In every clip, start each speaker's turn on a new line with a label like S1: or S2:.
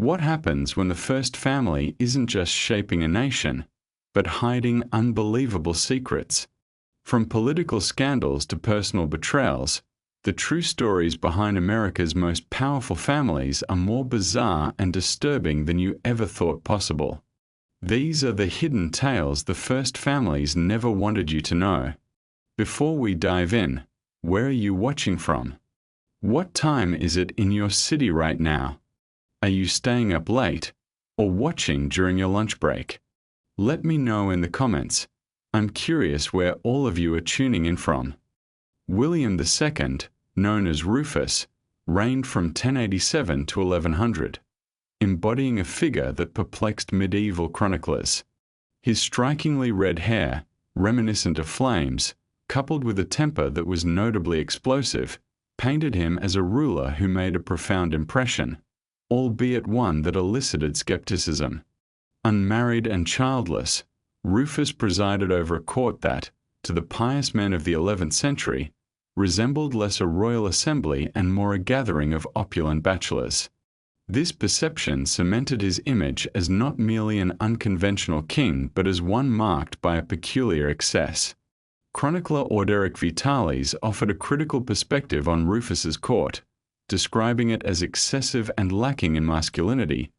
S1: What happens when the first family isn't just shaping a nation, but hiding unbelievable secrets? From political scandals to personal betrayals, the true stories behind America's most powerful families are more bizarre and disturbing than you ever thought possible. These are the hidden tales the first families never wanted you to know. Before we dive in, where are you watching from? What time is it in your city right now? Are you staying up late or watching during your lunch break? Let me know in the comments. I'm curious where all of you are tuning in from. William II, known as Rufus, reigned from 1087 to 1100, embodying a figure that perplexed medieval chroniclers. His strikingly red hair, reminiscent of flames, coupled with a temper that was notably explosive, painted him as a ruler who made a profound impression, albeit one that elicited skepticism. Unmarried and childless, Rufus presided over a court that, to the pious men of the 11th century, resembled less a royal assembly and more a gathering of opulent bachelors. This perception cemented his image as not merely an unconventional king but as one marked by a peculiar excess. Chronicler Orderic Vitalis offered a critical perspective on Rufus's court, describing it as excessive and lacking in masculinity,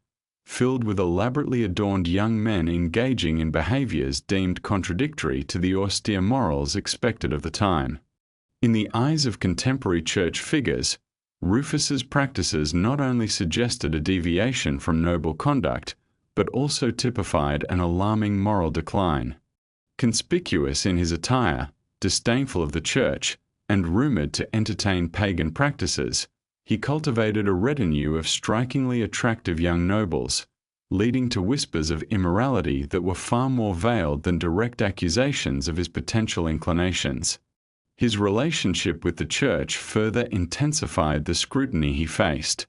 S1: filled with elaborately adorned young men engaging in behaviors deemed contradictory to the austere morals expected of the time. In the eyes of contemporary church figures, Rufus's practices not only suggested a deviation from noble conduct, but also typified an alarming moral decline. Conspicuous in his attire, disdainful of the church, and rumored to entertain pagan practices, he cultivated a retinue of strikingly attractive young nobles, leading to whispers of immorality that were far more veiled than direct accusations of his potential inclinations. His relationship with the church further intensified the scrutiny he faced.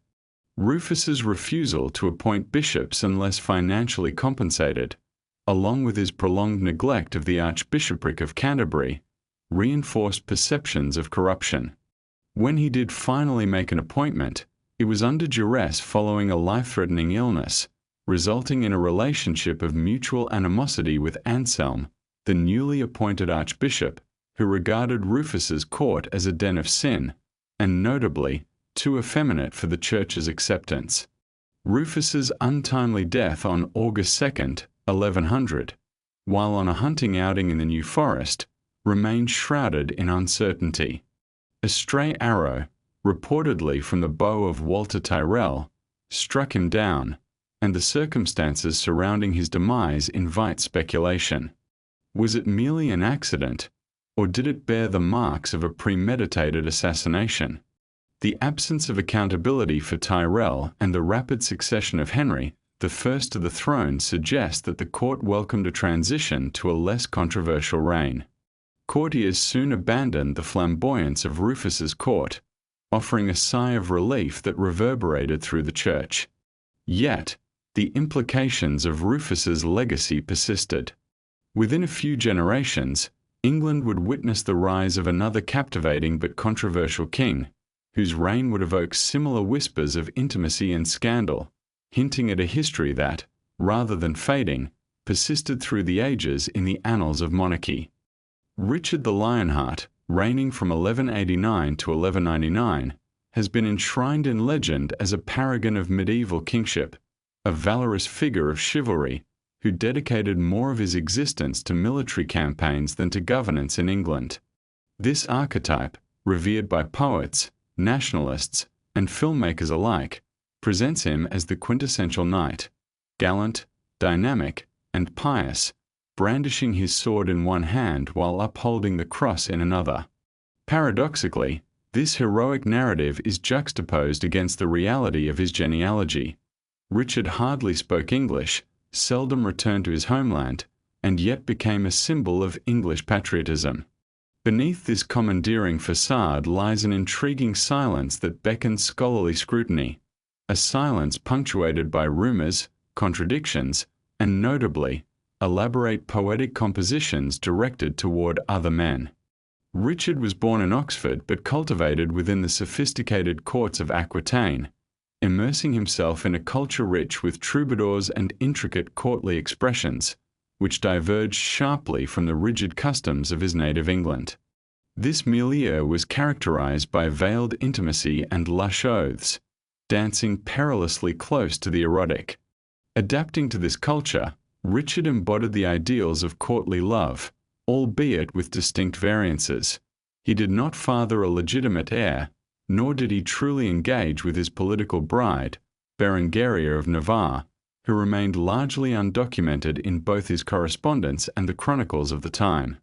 S1: Rufus's refusal to appoint bishops unless financially compensated, along with his prolonged neglect of the Archbishopric of Canterbury, reinforced perceptions of corruption. When he did finally make an appointment, it was under duress following a life-threatening illness, resulting in a relationship of mutual animosity with Anselm, the newly appointed archbishop, who regarded Rufus's court as a den of sin, and notably, too effeminate for the church's acceptance. Rufus's untimely death on August 2nd, 1100, while on a hunting outing in the New Forest, remained shrouded in uncertainty. A stray arrow, reportedly from the bow of Walter Tyrrell, struck him down, and the circumstances surrounding his demise invite speculation. Was it merely an accident, or did it bear the marks of a premeditated assassination? The absence of accountability for Tyrrell and the rapid succession of Henry I to the throne suggest that the court welcomed a transition to a less controversial reign. Courtiers soon abandoned the flamboyance of Rufus's court, offering a sigh of relief that reverberated through the church. Yet, the implications of Rufus's legacy persisted. Within a few generations, England would witness the rise of another captivating but controversial king, whose reign would evoke similar whispers of intimacy and scandal, hinting at a history that, rather than fading, persisted through the ages in the annals of monarchy. Richard the Lionheart, reigning from 1189 to 1199, has been enshrined in legend as a paragon of medieval kingship, a valorous figure of chivalry, who dedicated more of his existence to military campaigns than to governance in England. This archetype, revered by poets, nationalists, and filmmakers alike, presents him as the quintessential knight, gallant, dynamic, and pious, brandishing his sword in one hand while upholding the cross in another. Paradoxically, this heroic narrative is juxtaposed against the reality of his genealogy. Richard hardly spoke English, seldom returned to his homeland, and yet became a symbol of English patriotism. Beneath this commandeering facade lies an intriguing silence that beckons scholarly scrutiny, a silence punctuated by rumors, contradictions, and notably, elaborate poetic compositions directed toward other men. Richard was born in Oxford but cultivated within the sophisticated courts of Aquitaine, immersing himself in a culture rich with troubadours and intricate courtly expressions, which diverged sharply from the rigid customs of his native England. This milieu was characterized by veiled intimacy and lush oaths, dancing perilously close to the erotic. Adapting to this culture, Richard embodied the ideals of courtly love, albeit with distinct variances. He did not father a legitimate heir, nor did he truly engage with his political bride, Berengaria of Navarre, who remained largely undocumented in both his correspondence and the chronicles of the time.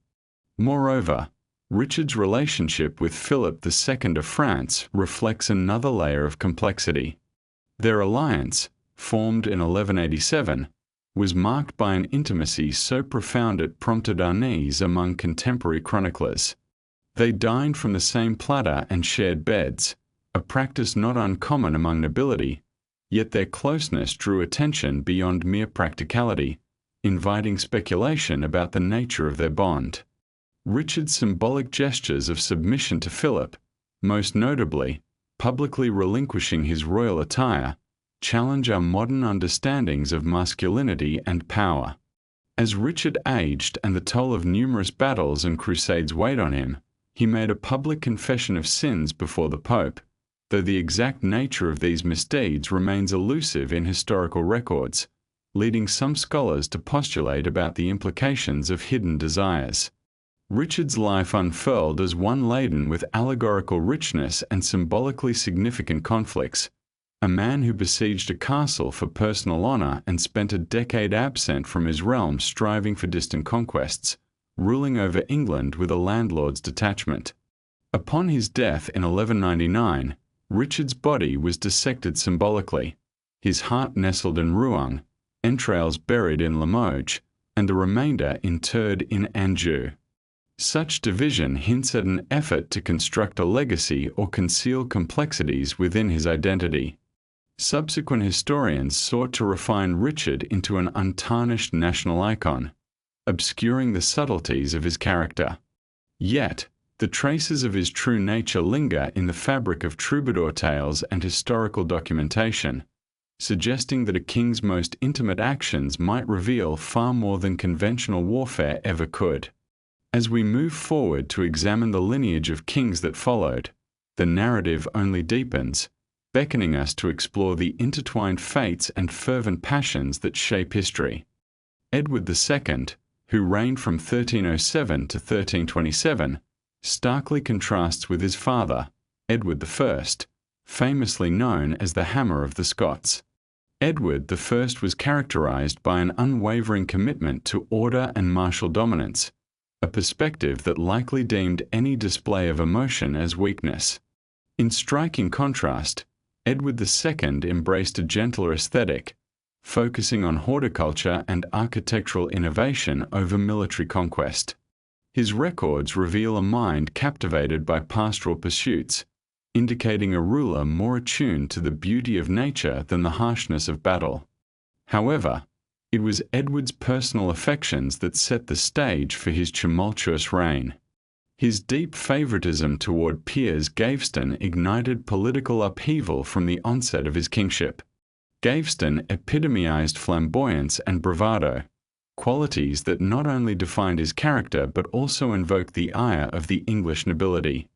S1: Moreover, Richard's relationship with Philip II of France reflects another layer of complexity. Their alliance, formed in 1187, was marked by an intimacy so profound it prompted unease among contemporary chroniclers. They dined from the same platter and shared beds, a practice not uncommon among nobility, yet their closeness drew attention beyond mere practicality, inviting speculation about the nature of their bond. Richard's symbolic gestures of submission to Philip, most notably, publicly relinquishing his royal attire, challenge our modern understandings of masculinity and power. As Richard aged and the toll of numerous battles and crusades weighed on him, he made a public confession of sins before the Pope, though the exact nature of these misdeeds remains elusive in historical records, leading some scholars to postulate about the implications of hidden desires. Richard's life unfurled as one laden with allegorical richness and symbolically significant conflicts. A man who besieged a castle for personal honor and spent a decade absent from his realm striving for distant conquests, ruling over England with a landlord's detachment. Upon his death in 1199, Richard's body was dissected symbolically, his heart nestled in Rouen, entrails buried in Limoges, and the remainder interred in Anjou. Such division hints at an effort to construct a legacy or conceal complexities within his identity. Subsequent historians sought to refine Richard into an untarnished national icon, obscuring the subtleties of his character. Yet, the traces of his true nature linger in the fabric of troubadour tales and historical documentation, suggesting that a king's most intimate actions might reveal far more than conventional warfare ever could. As we move forward to examine the lineage of kings that followed, the narrative only deepens, beckoning us to explore the intertwined fates and fervent passions that shape history. Edward II, who reigned from 1307 to 1327, starkly contrasts with his father, Edward I, famously known as the Hammer of the Scots. Edward I was characterized by an unwavering commitment to order and martial dominance, a perspective that likely deemed any display of emotion as weakness. In striking contrast, Edward II embraced a gentler aesthetic, focusing on horticulture and architectural innovation over military conquest. His records reveal a mind captivated by pastoral pursuits, indicating a ruler more attuned to the beauty of nature than the harshness of battle. However, it was Edward's personal affections that set the stage for his tumultuous reign. His deep favoritism toward Piers Gaveston ignited political upheaval from the onset of his kingship. Gaveston epitomized flamboyance and bravado, qualities that not only defined his character but also invoked the ire of the English nobility.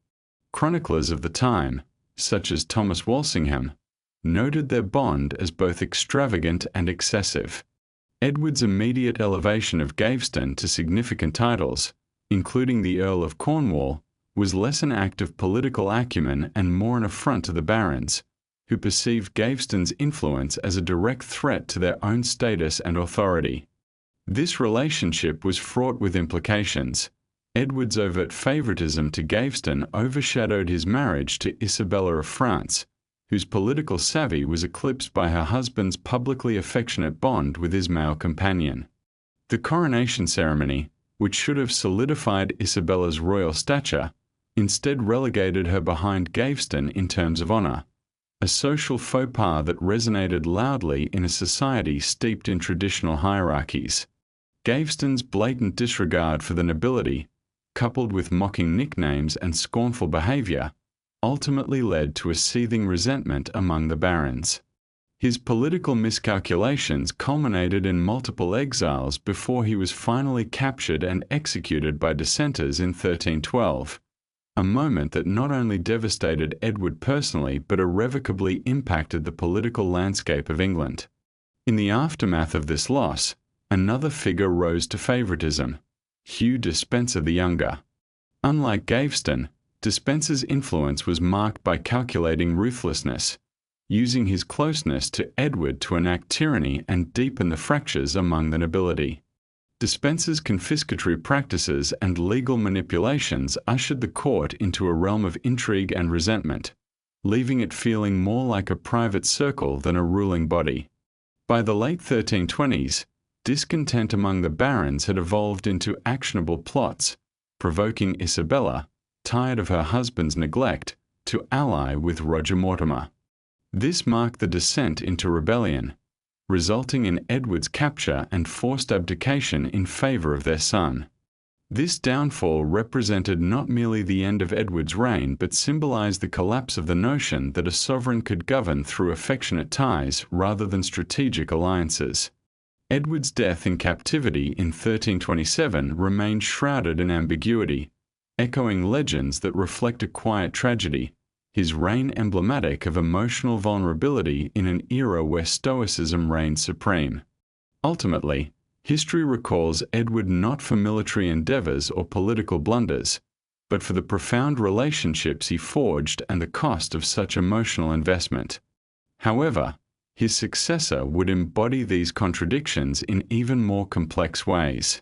S1: Chroniclers of the time, such as Thomas Walsingham, noted their bond as both extravagant and excessive. Edward's immediate elevation of Gaveston to significant titles, including the Earl of Cornwall, was less an act of political acumen and more an affront to the barons, who perceived Gaveston's influence as a direct threat to their own status and authority. This relationship was fraught with implications. Edward's overt favoritism to Gaveston overshadowed his marriage to Isabella of France, whose political savvy was eclipsed by her husband's publicly affectionate bond with his male companion. The coronation ceremony, which should have solidified Isabella's royal stature, instead relegated her behind Gaveston in terms of honor, a social faux pas that resonated loudly in a society steeped in traditional hierarchies. Gaveston's blatant disregard for the nobility, coupled with mocking nicknames and scornful behavior, ultimately led to a seething resentment among the barons. His political miscalculations culminated in multiple exiles before he was finally captured and executed by dissenters in 1312, a moment that not only devastated Edward personally but irrevocably impacted the political landscape of England. In the aftermath of this loss, another figure rose to favoritism: Hugh Despenser the Younger. Unlike Gaveston, Despenser's influence was marked by calculating ruthlessness, using his closeness to Edward to enact tyranny and deepen the fractures among the nobility. Despenser's confiscatory practices and legal manipulations ushered the court into a realm of intrigue and resentment, leaving it feeling more like a private circle than a ruling body. By the late 1320s, discontent among the barons had evolved into actionable plots, provoking Isabella, tired of her husband's neglect, to ally with Roger Mortimer. This marked the descent into rebellion, resulting in Edward's capture and forced abdication in favour of their son. This downfall represented not merely the end of Edward's reign but symbolised the collapse of the notion that a sovereign could govern through affectionate ties rather than strategic alliances. Edward's death in captivity in 1327 remained shrouded in ambiguity, echoing legends that reflect a quiet tragedy, his reign emblematic of emotional vulnerability in an era where Stoicism reigned supreme. Ultimately, history recalls Edward not for military endeavours or political blunders, but for the profound relationships he forged and the cost of such emotional investment. However, his successor would embody these contradictions in even more complex ways.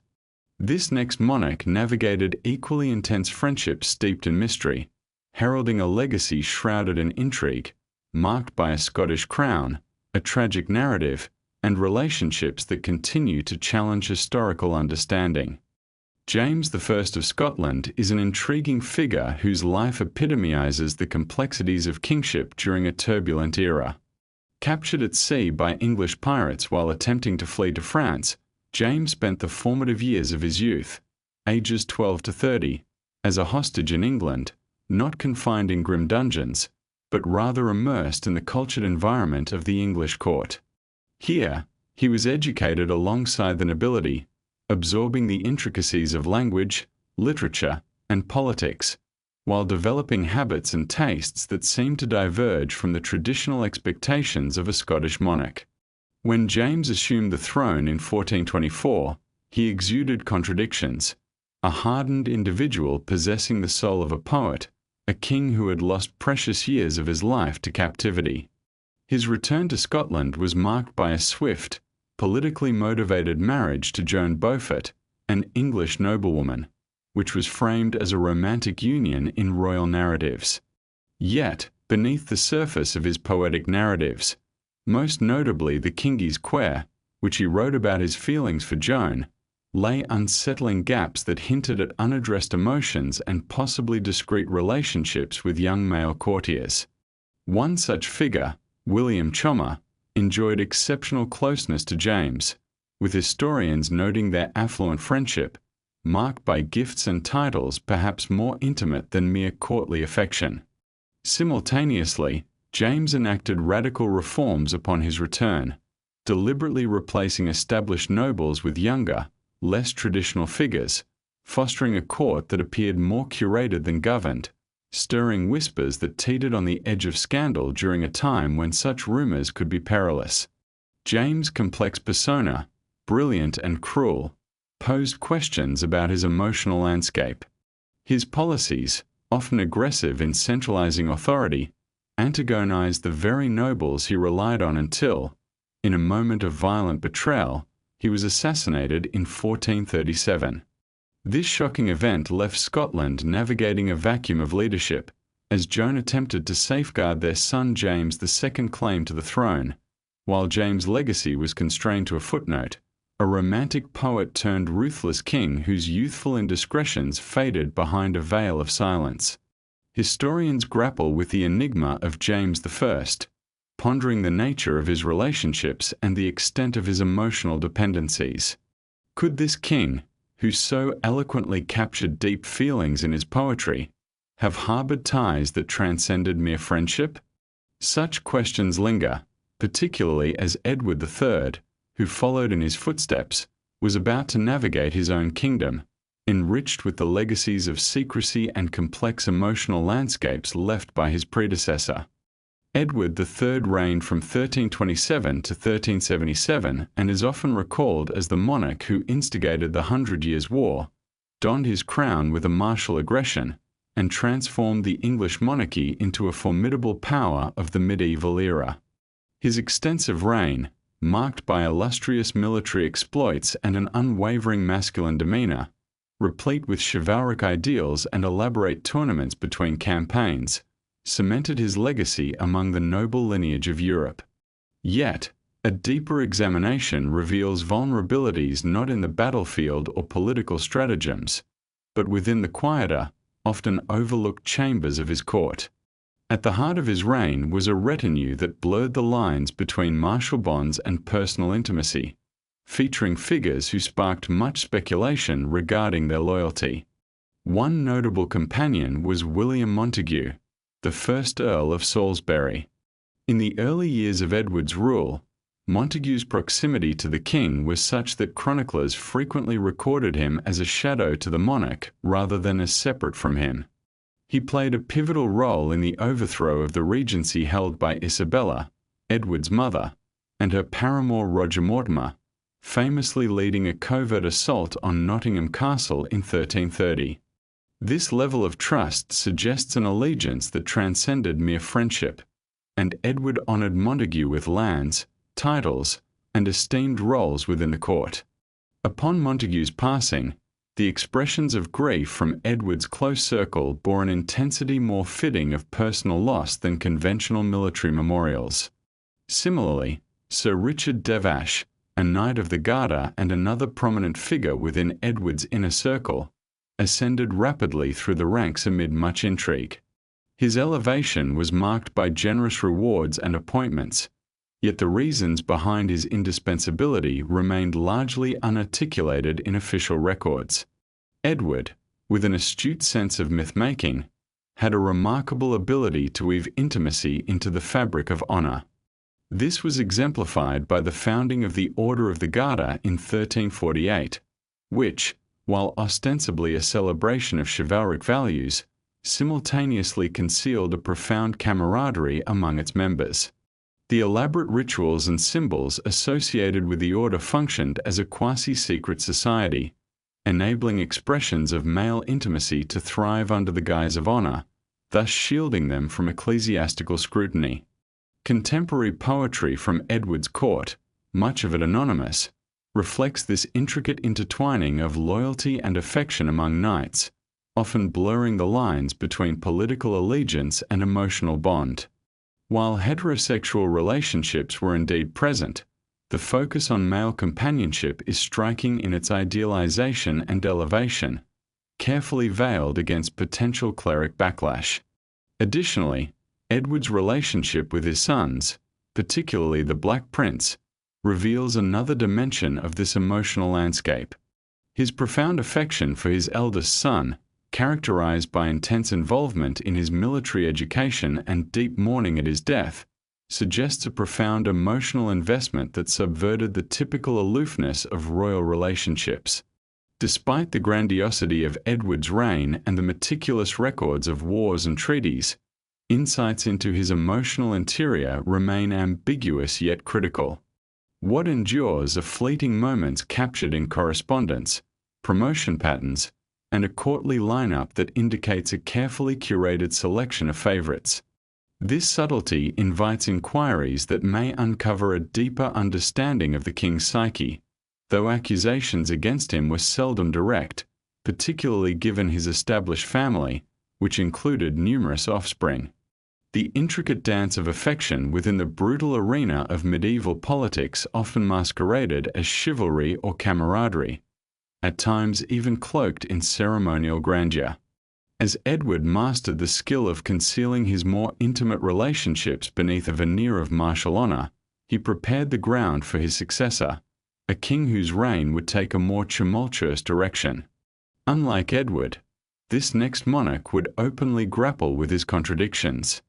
S1: This next monarch navigated equally intense friendships steeped in mystery, heralding a legacy shrouded in intrigue, marked by a Scottish crown, a tragic narrative, and relationships that continue to challenge historical understanding. James I of Scotland is an intriguing figure whose life epitomizes the complexities of kingship during a turbulent era. Captured at sea by English pirates while attempting to flee to France, James spent the formative years of his youth, ages 12 to 30, as a hostage in England, not confined in grim dungeons, but rather immersed in the cultured environment of the English court. Here, he was educated alongside the nobility, absorbing the intricacies of language, literature, and politics, while developing habits and tastes that seemed to diverge from the traditional expectations of a Scottish monarch. When James assumed the throne in 1424, he exuded contradictions: a hardened individual possessing the soul of a poet, a king who had lost precious years of his life to captivity. His return to Scotland was marked by a swift, politically motivated marriage to Joan Beaufort, an English noblewoman, which was framed as a romantic union in royal narratives. Yet, beneath the surface of his poetic narratives, most notably the King's Quair, which he wrote about his feelings for Joan, lay unsettling gaps that hinted at unaddressed emotions and possibly discreet relationships with young male courtiers. One such figure, William Chommer, enjoyed exceptional closeness to James, with historians noting their affluent friendship, marked by gifts and titles perhaps more intimate than mere courtly affection. Simultaneously, James enacted radical reforms upon his return, deliberately replacing established nobles with younger, less traditional figures, fostering a court that appeared more curated than governed, stirring whispers that teetered on the edge of scandal during a time when such rumors could be perilous. James' complex persona, brilliant and cruel, posed questions about his emotional landscape. His policies, often aggressive in centralizing authority, antagonized the very nobles he relied on until, in a moment of violent betrayal, he was assassinated in 1437. This shocking event left Scotland navigating a vacuum of leadership, as Joan attempted to safeguard their son James II's claim to the throne, while James' legacy was constrained to a footnote, a romantic poet turned ruthless king whose youthful indiscretions faded behind a veil of silence. Historians grapple with the enigma of James I, pondering the nature of his relationships and the extent of his emotional dependencies. Could this king, who so eloquently captured deep feelings in his poetry, have harbored ties that transcended mere friendship? Such questions linger, particularly as Edward III, who followed in his footsteps, was about to navigate his own kingdom, enriched with the legacies of secrecy and complex emotional landscapes left by his predecessor. Edward III reigned from 1327 to 1377 and is often recalled as the monarch who instigated the Hundred Years' War, donned his crown with a martial aggression, and transformed the English monarchy into a formidable power of the medieval era. His extensive reign, marked by illustrious military exploits and an unwavering masculine demeanor, replete with chivalric ideals and elaborate tournaments between campaigns, cemented his legacy among the noble lineage of Europe. Yet, a deeper examination reveals vulnerabilities not in the battlefield or political stratagems, but within the quieter, often overlooked chambers of his court. At the heart of his reign was a retinue that blurred the lines between martial bonds and personal intimacy, featuring figures who sparked much speculation regarding their loyalty. One notable companion was William Montagu, the first Earl of Salisbury. In the early years of Edward's rule, Montagu's proximity to the king was such that chroniclers frequently recorded him as a shadow to the monarch rather than as separate from him. He played a pivotal role in the overthrow of the regency held by Isabella, Edward's mother, and her paramour Roger Mortimer, famously leading a covert assault on Nottingham Castle in 1330. This level of trust suggests an allegiance that transcended mere friendship, and Edward honoured Montagu with lands, titles, and esteemed roles within the court. Upon Montagu's passing, the expressions of grief from Edward's close circle bore an intensity more fitting of personal loss than conventional military memorials. Similarly, Sir Richard Devash, a Knight of the Garter and another prominent figure within Edward's inner circle, ascended rapidly through the ranks amid much intrigue. His elevation was marked by generous rewards and appointments, yet the reasons behind his indispensability remained largely unarticulated in official records. Edward, with an astute sense of myth-making, had a remarkable ability to weave intimacy into the fabric of honour. This was exemplified by the founding of the Order of the Garter in 1348, which, while ostensibly a celebration of chivalric values, simultaneously concealed a profound camaraderie among its members. The elaborate rituals and symbols associated with the order functioned as a quasi-secret society, enabling expressions of male intimacy to thrive under the guise of honor, thus shielding them from ecclesiastical scrutiny. Contemporary poetry from Edward's court, much of it anonymous, reflects this intricate intertwining of loyalty and affection among knights, often blurring the lines between political allegiance and emotional bond. While heterosexual relationships were indeed present, the focus on male companionship is striking in its idealization and elevation, carefully veiled against potential cleric backlash. Additionally, Edward's relationship with his sons, particularly the Black Prince, reveals another dimension of this emotional landscape. His profound affection for his eldest son, characterized by intense involvement in his military education and deep mourning at his death, suggests a profound emotional investment that subverted the typical aloofness of royal relationships. Despite the grandiosity of Edward's reign and the meticulous records of wars and treaties, insights into his emotional interior remain ambiguous yet critical. What endures are fleeting moments captured in correspondence, promotion patterns, and a courtly lineup that indicates a carefully curated selection of favorites. This subtlety invites inquiries that may uncover a deeper understanding of the king's psyche, though accusations against him were seldom direct, particularly given his established family, which included numerous offspring. The intricate dance of affection within the brutal arena of medieval politics often masqueraded as chivalry or camaraderie, at times even cloaked in ceremonial grandeur. As Edward mastered the skill of concealing his more intimate relationships beneath a veneer of martial honor, he prepared the ground for his successor, a king whose reign would take a more tumultuous direction. Unlike Edward, this next monarch would openly grapple with his contradictions,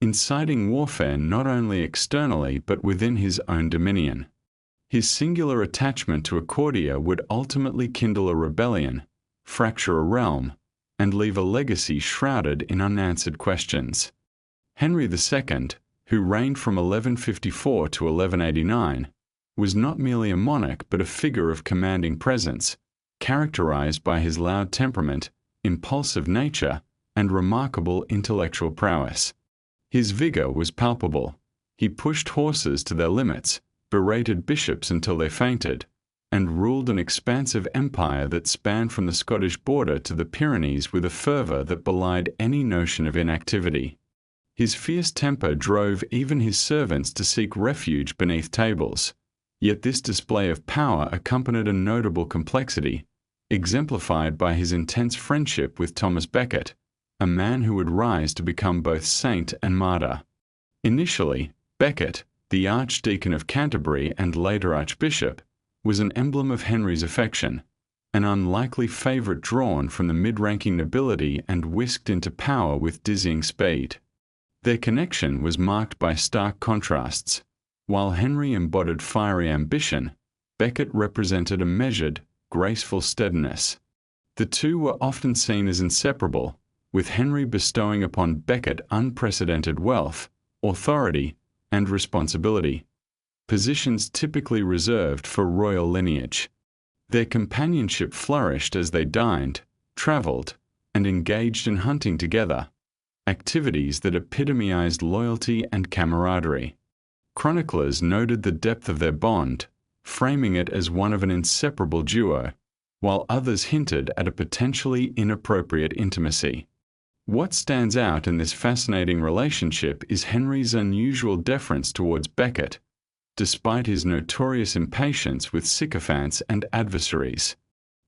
S1: inciting warfare not only externally but within his own dominion. His singular attachment to a courtier would ultimately kindle a rebellion, fracture a realm, and leave a legacy shrouded in unanswered questions. Henry II, who reigned from 1154 to 1189, was not merely a monarch but a figure of commanding presence, characterized by his loud temperament, impulsive nature, and remarkable intellectual prowess. His vigor was palpable. He pushed horses to their limits, berated bishops until they fainted, and ruled an expansive empire that spanned from the Scottish border to the Pyrenees with a fervor that belied any notion of inactivity. His fierce temper drove even his servants to seek refuge beneath tables, yet this display of power accompanied a notable complexity, exemplified by his intense friendship with Thomas Becket, a man who would rise to become both saint and martyr. Initially, Becket, the Archdeacon of Canterbury and later Archbishop, was an emblem of Henry's affection, an unlikely favourite drawn from the mid-ranking nobility and whisked into power with dizzying speed. Their connection was marked by stark contrasts. While Henry embodied fiery ambition, Becket represented a measured, graceful steadiness. The two were often seen as inseparable, with Henry bestowing upon Becket unprecedented wealth, authority, and responsibility, positions typically reserved for royal lineage. Their companionship flourished as they dined, travelled, and engaged in hunting together, activities that epitomized loyalty and camaraderie. Chroniclers noted the depth of their bond, framing it as one of an inseparable duo, while others hinted at a potentially inappropriate intimacy. What stands out in this fascinating relationship is Henry's unusual deference towards Becket, despite his notorious impatience with sycophants and adversaries.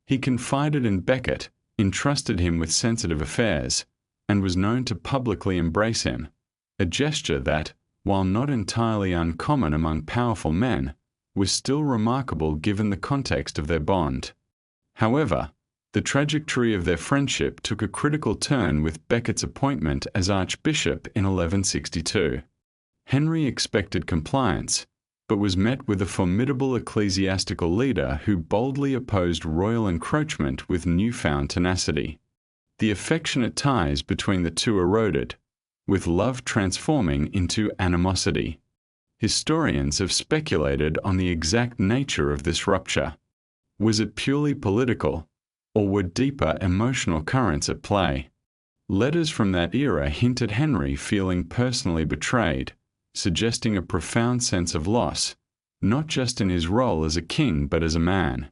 S1: He confided in Becket, entrusted him with sensitive affairs, and was known to publicly embrace him, a gesture that, while not entirely uncommon among powerful men, was still remarkable given the context of their bond. However, the trajectory of their friendship took a critical turn with Becket's appointment as Archbishop in 1162. Henry expected compliance, but was met with a formidable ecclesiastical leader who boldly opposed royal encroachment with newfound tenacity. The affectionate ties between the two eroded, with love transforming into animosity. Historians have speculated on the exact nature of this rupture. Was it purely political, or were deeper emotional currents at play? Letters from that era hint at Henry feeling personally betrayed, suggesting a profound sense of loss, not just in his role as a king but as a man.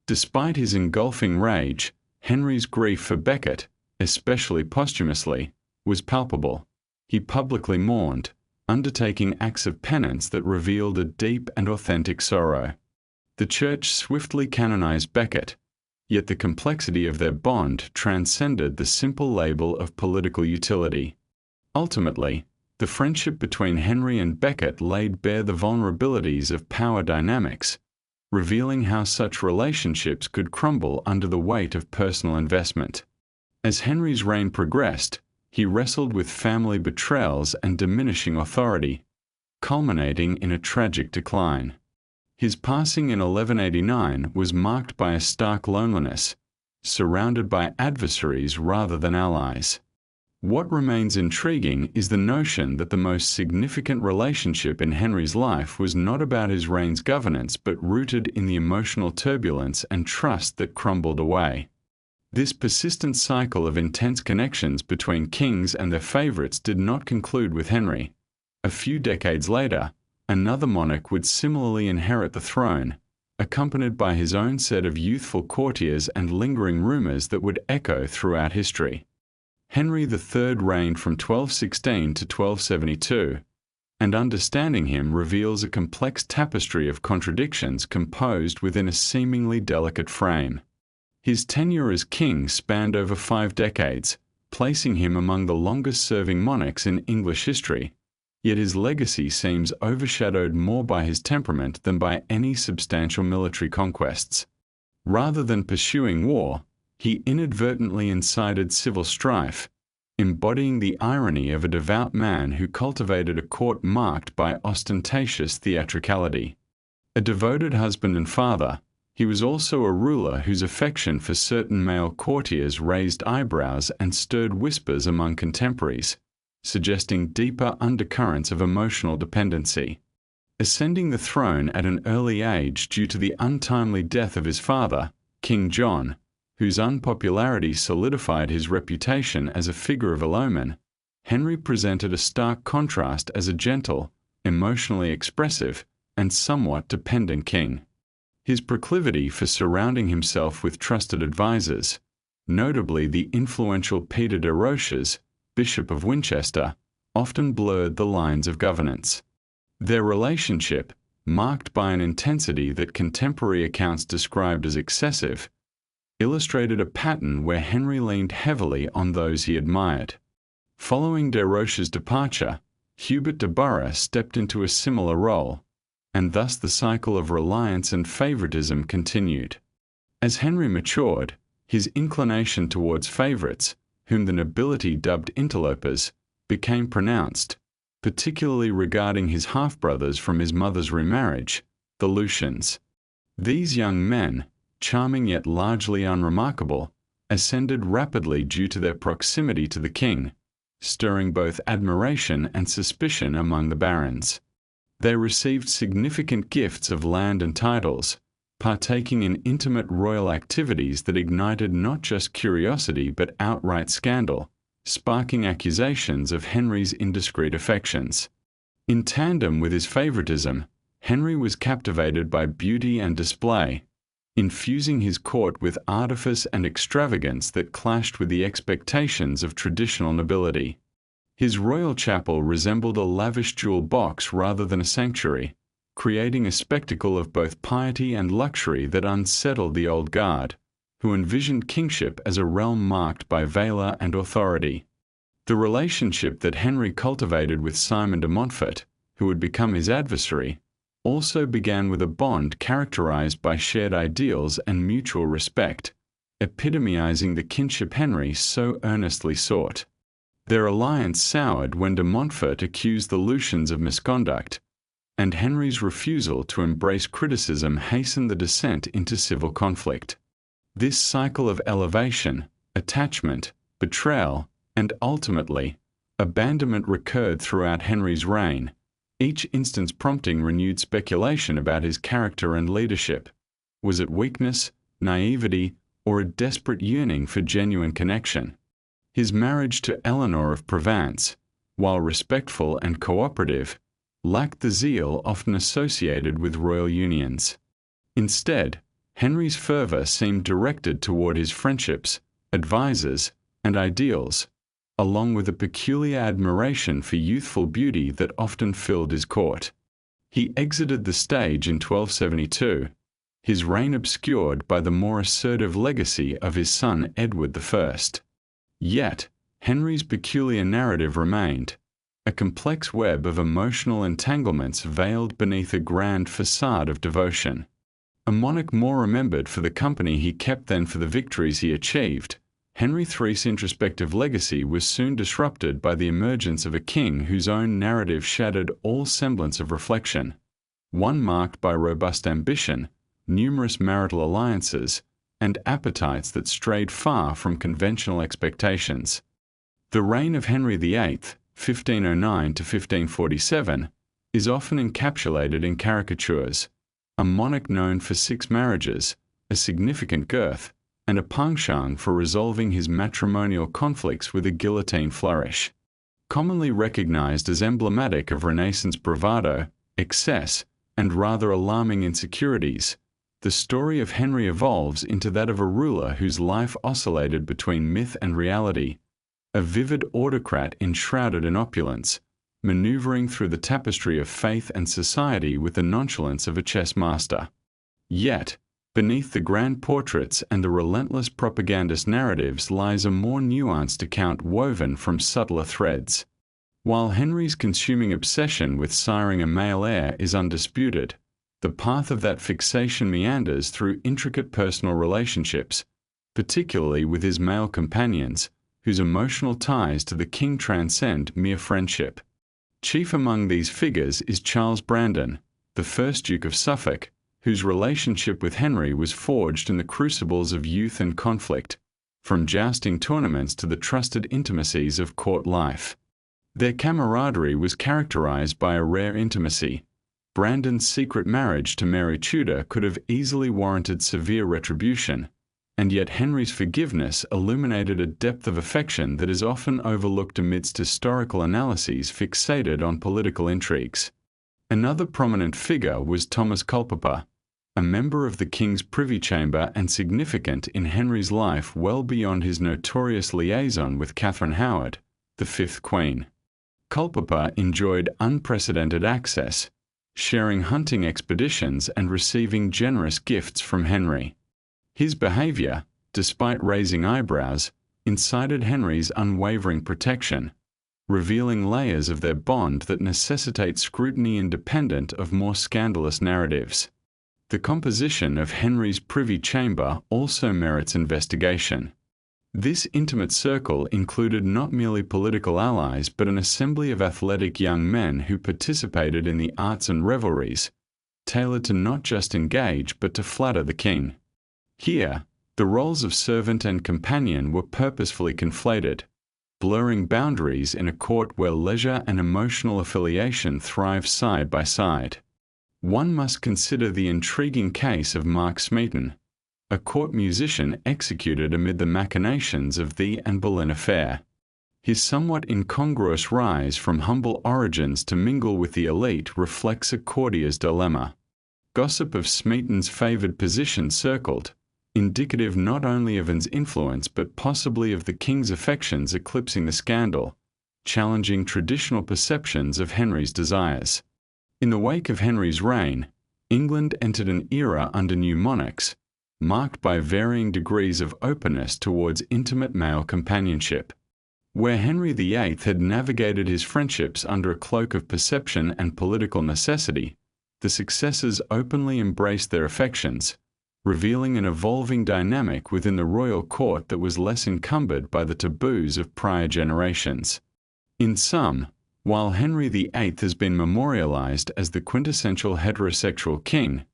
S1: Despite his engulfing rage, Henry's grief for Becket, especially posthumously, was palpable. He publicly mourned, undertaking acts of penance that revealed a deep and authentic sorrow. The Church swiftly canonized Becket, yet the complexity of their bond transcended the simple label of political utility. Ultimately, the friendship between Henry and Becket laid bare the vulnerabilities of power dynamics, revealing how such relationships could crumble under the weight of personal investment. As Henry's reign progressed, he wrestled with family betrayals and diminishing authority, culminating in a tragic decline. His passing in 1189 was marked by a stark loneliness, surrounded by adversaries rather than allies. What remains intriguing is the notion that the most significant relationship in Henry's life was not about his reign's governance but rooted in the emotional turbulence and trust that crumbled away. This persistent cycle of intense connections between kings and their favourites did not conclude with Henry. A few decades later, another monarch would similarly inherit the throne, accompanied by his own set of youthful courtiers and lingering rumours that would echo throughout history. Henry III reigned from 1216 to 1272, and understanding him reveals a complex tapestry of contradictions composed within a seemingly delicate frame. His tenure as king spanned over 5 decades, placing him among the longest-serving monarchs in English history, yet his legacy seems overshadowed more by his temperament than by any substantial military conquests. Rather than pursuing war, He inadvertently incited civil strife, embodying the irony of a devout man who cultivated a court marked by ostentatious theatricality. A devoted husband and father, he was also a ruler whose affection for certain male courtiers raised eyebrows and stirred whispers among contemporaries, suggesting deeper undercurrents of emotional dependency. Ascending the throne at an early age due to the untimely death of his father, King John, whose unpopularity solidified his reputation as a figure of ill omen, Henry presented a stark contrast as a gentle, emotionally expressive, and somewhat dependent king. His proclivity for surrounding himself with trusted advisers, notably the influential Peter de Roches, Bishop of Winchester, often blurred the lines of governance. Their relationship, marked by an intensity that contemporary accounts described as excessive, illustrated a pattern where Henry leaned heavily on those he admired. Following de Roche's departure, Hubert de Burgh stepped into a similar role, and thus the cycle of reliance and favoritism continued. As Henry matured, his inclination towards favorites, whom the nobility dubbed interlopers, became pronounced, particularly regarding his half-brothers from his mother's remarriage, the Lucians. These young men, charming yet largely unremarkable, ascended rapidly due to their proximity to the king, stirring both admiration and suspicion among the barons. They received significant gifts of land and titles, partaking in intimate royal activities that ignited not just curiosity but outright scandal, sparking accusations of Henry's indiscreet affections. In tandem with his favoritism, Henry was captivated by beauty and display, infusing his court with artifice and extravagance that clashed with the expectations of traditional nobility. His royal chapel resembled a lavish jewel box rather than a sanctuary, creating a spectacle of both piety and luxury that unsettled the old guard, who envisioned kingship as a realm marked by valor and authority. The relationship that Henry cultivated with Simon de Montfort, who would become his adversary, also began with a bond characterized by shared ideals and mutual respect, epitomizing the kinship Henry so earnestly sought. Their alliance soured when de Montfort accused the Lucians of misconduct, and Henry's refusal to embrace criticism hastened the descent into civil conflict. This cycle of elevation, attachment, betrayal, and ultimately, abandonment recurred throughout Henry's reign, each instance prompting renewed speculation about his character and leadership. Was it weakness, naivety, or a desperate yearning for genuine connection? His marriage to Eleanor of Provence, while respectful and cooperative, lacked the zeal often associated with royal unions. Instead, Henry's fervor seemed directed toward his friendships, advisers, and ideals, along with a peculiar admiration for youthful beauty that often filled his court. He exited the stage in 1272, his reign obscured by the more assertive legacy of his son Edward I. Yet, Henry's peculiar narrative remained, a complex web of emotional entanglements veiled beneath a grand facade of devotion. A monarch more remembered for the company he kept than for the victories he achieved, Henry III's introspective legacy was soon disrupted by the emergence of a king whose own narrative shattered all semblance of reflection, one marked by robust ambition, numerous marital alliances, and appetites that strayed far from conventional expectations. The reign of Henry VIII, 1509 to 1547, is often encapsulated in caricatures, a monarch known for 6 marriages, a significant girth, and a penchant for resolving his matrimonial conflicts with a guillotine flourish. Commonly recognized as emblematic of Renaissance bravado, excess, and rather alarming insecurities, the story of Henry evolves into that of a ruler whose life oscillated between myth and reality, a vivid autocrat enshrouded in opulence, maneuvering through the tapestry of faith and society with the nonchalance of a chess master. Yet, beneath the grand portraits and the relentless propagandist narratives lies a more nuanced account woven from subtler threads. While Henry's consuming obsession with siring a male heir is undisputed, the path of that fixation meanders through intricate personal relationships, particularly with his male companions, whose emotional ties to the king transcend mere friendship. Chief among these figures is Charles Brandon, the first Duke of Suffolk, whose relationship with Henry was forged in the crucibles of youth and conflict, from jousting tournaments to the trusted intimacies of court life. Their camaraderie was characterized by a rare intimacy. Brandon's secret marriage to Mary Tudor could have easily warranted severe retribution, and yet Henry's forgiveness illuminated a depth of affection that is often overlooked amidst historical analyses fixated on political intrigues. Another prominent figure was Thomas Culpeper, a member of the King's Privy Chamber and significant in Henry's life well beyond his notorious liaison with Catherine Howard, the fifth Queen. Culpeper enjoyed unprecedented access, sharing hunting expeditions and receiving generous gifts from Henry. His behavior, despite raising eyebrows, incited Henry's unwavering protection, revealing layers of their bond that necessitate scrutiny independent of more scandalous narratives. The composition of Henry's privy chamber also merits investigation. This intimate circle included not merely political allies but an assembly of athletic young men who participated in the arts and revelries, tailored to not just engage but to flatter the king. Here, the roles of servant and companion were purposefully conflated, blurring boundaries in a court where leisure and emotional affiliation thrive side by side. One must consider the intriguing case of Mark Smeaton, a court musician executed amid the machinations of the Anne Boleyn affair. His somewhat incongruous rise from humble origins to mingle with the elite reflects a courtier's dilemma. Gossip of Smeaton's favoured position circled, indicative not only of his influence but possibly of the king's affections eclipsing the scandal, challenging traditional perceptions of Henry's desires. In the wake of Henry's reign, England entered an era under new monarchs, marked by varying degrees of openness towards intimate male companionship. Where Henry VIII had navigated his friendships under a cloak of perception and political necessity, the successors openly embraced their affections, revealing an evolving dynamic within the royal court that was less encumbered by the taboos of prior generations. In sum, while Henry VIII has been memorialized as the quintessential heterosexual king,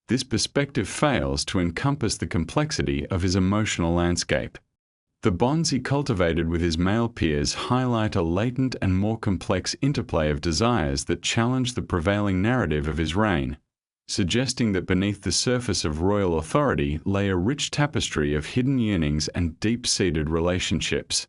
S1: this perspective fails to encompass the complexity of his emotional landscape. The bonds he cultivated with his male peers highlight a latent and more complex interplay of desires that challenge the prevailing narrative of his reign, suggesting that beneath the surface of royal authority lay a rich tapestry of hidden yearnings and deep-seated relationships.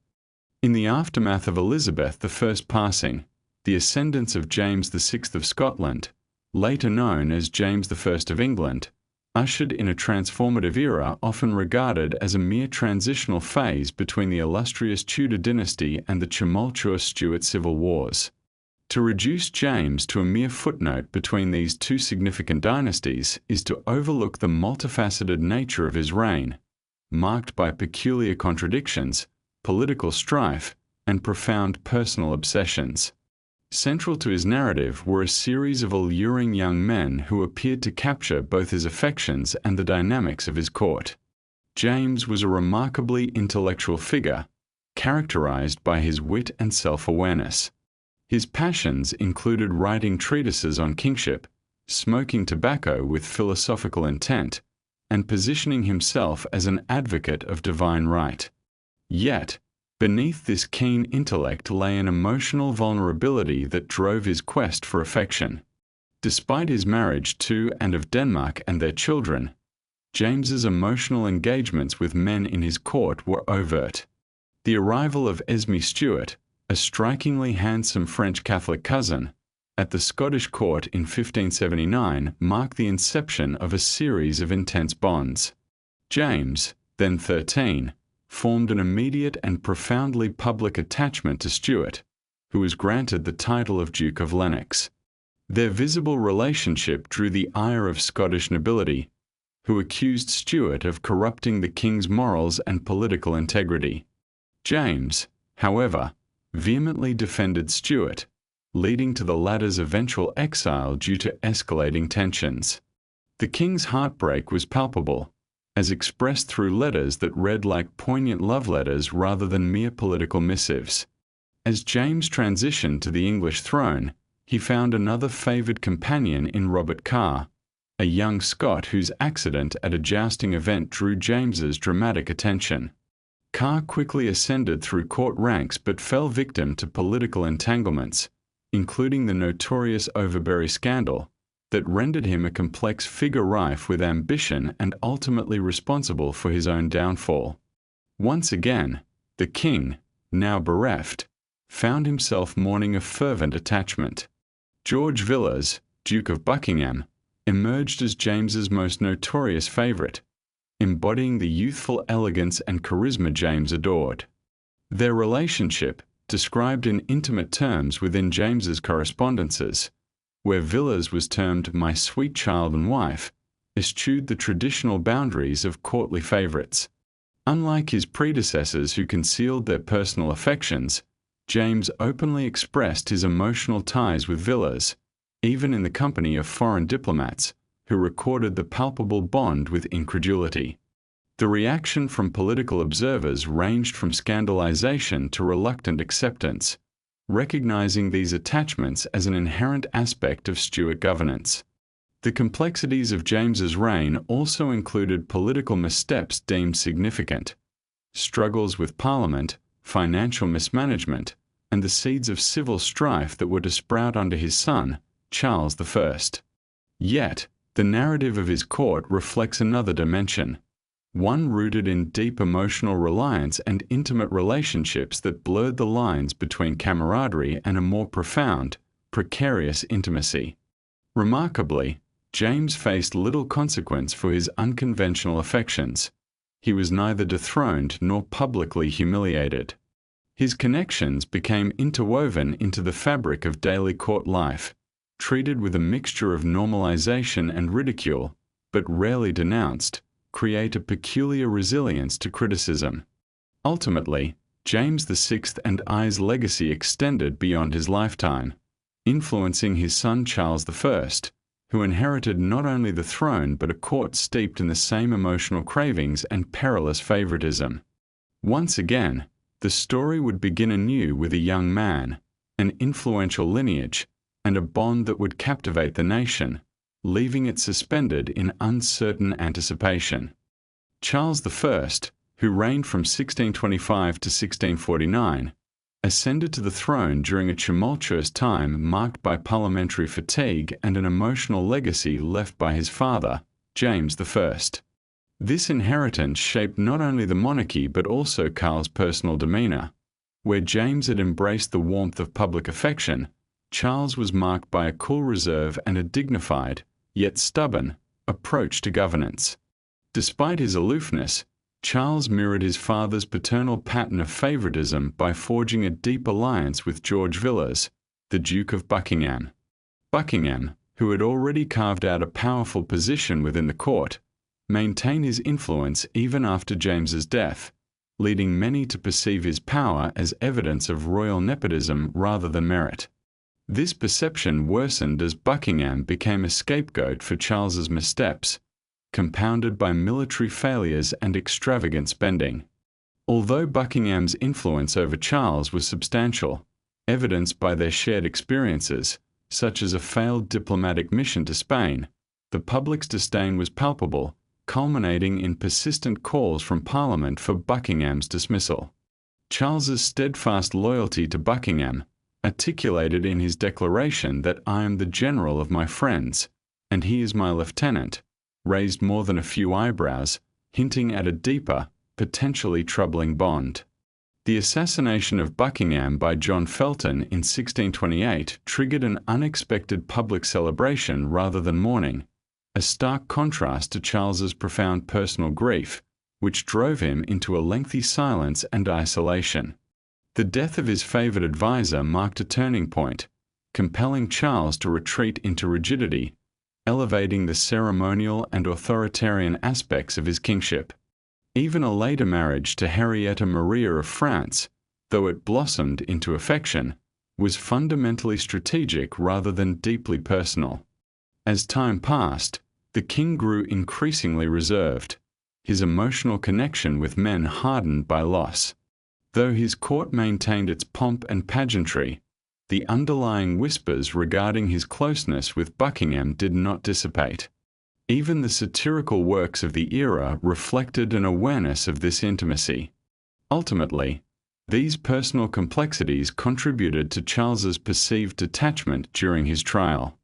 S1: In the aftermath of Elizabeth I's passing, the ascendance of James VI of Scotland, later known as James I of England, ushered in a transformative era often regarded as a mere transitional phase between the illustrious Tudor dynasty and the tumultuous Stuart civil wars. To reduce James to a mere footnote between these two significant dynasties is to overlook the multifaceted nature of his reign, marked by peculiar contradictions, political strife, and profound personal obsessions. Central to his narrative were a series of alluring young men who appeared to capture both his affections and the dynamics of his court. James was a remarkably intellectual figure, characterized by his wit and self-awareness. His passions included writing treatises on kingship, smoking tobacco with philosophical intent, and positioning himself as an advocate of divine right. Yet, beneath this keen intellect lay an emotional vulnerability that drove his quest for affection. Despite his marriage to and of Denmark and their children, James's emotional engagements with men in his court were overt. The arrival of Esme Stuart, a strikingly handsome French Catholic cousin, at the Scottish court in 1579 marked the inception of a series of intense bonds. James, then 13, formed an immediate and profoundly public attachment to Stuart, who was granted the title of Duke of Lennox. Their visible relationship drew the ire of Scottish nobility, who accused Stuart of corrupting the king's morals and political integrity. James, however, vehemently defended Stuart, leading to the latter's eventual exile due to escalating tensions. The king's heartbreak was palpable, as expressed through letters that read like poignant love letters rather than mere political missives. As James transitioned to the English throne, he found another favoured companion in Robert Carr, a young Scot whose accident at a jousting event drew James's dramatic attention. Carr quickly ascended through court ranks but fell victim to political entanglements, including the notorious Overbury scandal, that rendered him a complex figure rife with ambition and ultimately responsible for his own downfall. Once again, the king, now bereft, found himself mourning a fervent attachment. George Villiers, Duke of Buckingham, emerged as James's most notorious favourite, embodying the youthful elegance and charisma James adored. Their relationship, described in intimate terms within James's correspondences, where Villiers was termed "my sweet child and wife," eschewed the traditional boundaries of courtly favourites. Unlike his predecessors who concealed their personal affections, James openly expressed his emotional ties with Villiers, even in the company of foreign diplomats, who recorded the palpable bond with incredulity. The reaction from political observers ranged from scandalization to reluctant acceptance, recognizing these attachments as an inherent aspect of Stuart governance. The complexities of James's reign also included political missteps deemed significant, struggles with Parliament, financial mismanagement, and the seeds of civil strife that were to sprout under his son, Charles I. Yet, the narrative of his court reflects another dimension, one rooted in deep emotional reliance and intimate relationships that blurred the lines between camaraderie and a more profound, precarious intimacy. Remarkably, James faced little consequence for his unconventional affections. He was neither dethroned nor publicly humiliated. His connections became interwoven into the fabric of daily court life, treated with a mixture of normalization and ridicule, but rarely denounced, create a peculiar resilience to criticism. Ultimately, James VI and I's legacy extended beyond his lifetime, influencing his son Charles I, who inherited not only the throne but a court steeped in the same emotional cravings and perilous favoritism. Once again, the story would begin anew with a young man, an influential lineage, and a bond that would captivate the nation, leaving it suspended in uncertain anticipation. Charles I, who reigned from 1625 to 1649, ascended to the throne during a tumultuous time marked by parliamentary fatigue and an emotional legacy left by his father, James I. This inheritance shaped not only the monarchy but also Carl's personal demeanour. Where James had embraced the warmth of public affection, Charles was marked by a cool reserve and a dignified, yet stubborn, approach to governance. Despite his aloofness, Charles mirrored his father's paternal pattern of favoritism by forging a deep alliance with George Villiers, the Duke of Buckingham. Buckingham, who had already carved out a powerful position within the court, maintained his influence even after James's death, leading many to perceive his power as evidence of royal nepotism rather than merit. This perception worsened as Buckingham became a scapegoat for Charles's missteps, compounded by military failures and extravagant spending. Although Buckingham's influence over Charles was substantial, evidenced by their shared experiences, such as a failed diplomatic mission to Spain, the public's disdain was palpable, culminating in persistent calls from Parliament for Buckingham's dismissal. Charles's steadfast loyalty to Buckingham, articulated in his declaration that "I am the general of my friends, and he is my lieutenant," raised more than a few eyebrows, hinting at a deeper, potentially troubling bond. The assassination of Buckingham by John Felton in 1628 triggered an unexpected public celebration rather than mourning, a stark contrast to Charles's profound personal grief, which drove him into a lengthy silence and isolation. The death of his favoured advisor marked a turning point, compelling Charles to retreat into rigidity, elevating the ceremonial and authoritarian aspects of his kingship. Even a later marriage to Henrietta Maria of France, though it blossomed into affection, was fundamentally strategic rather than deeply personal. As time passed, the king grew increasingly reserved. his emotional connection with men hardened by loss. Though his court maintained its pomp and pageantry, the underlying whispers regarding his closeness with Buckingham did not dissipate. Even the satirical works of the era reflected an awareness of this intimacy. Ultimately, these personal complexities contributed to Charles's perceived detachment during his trial.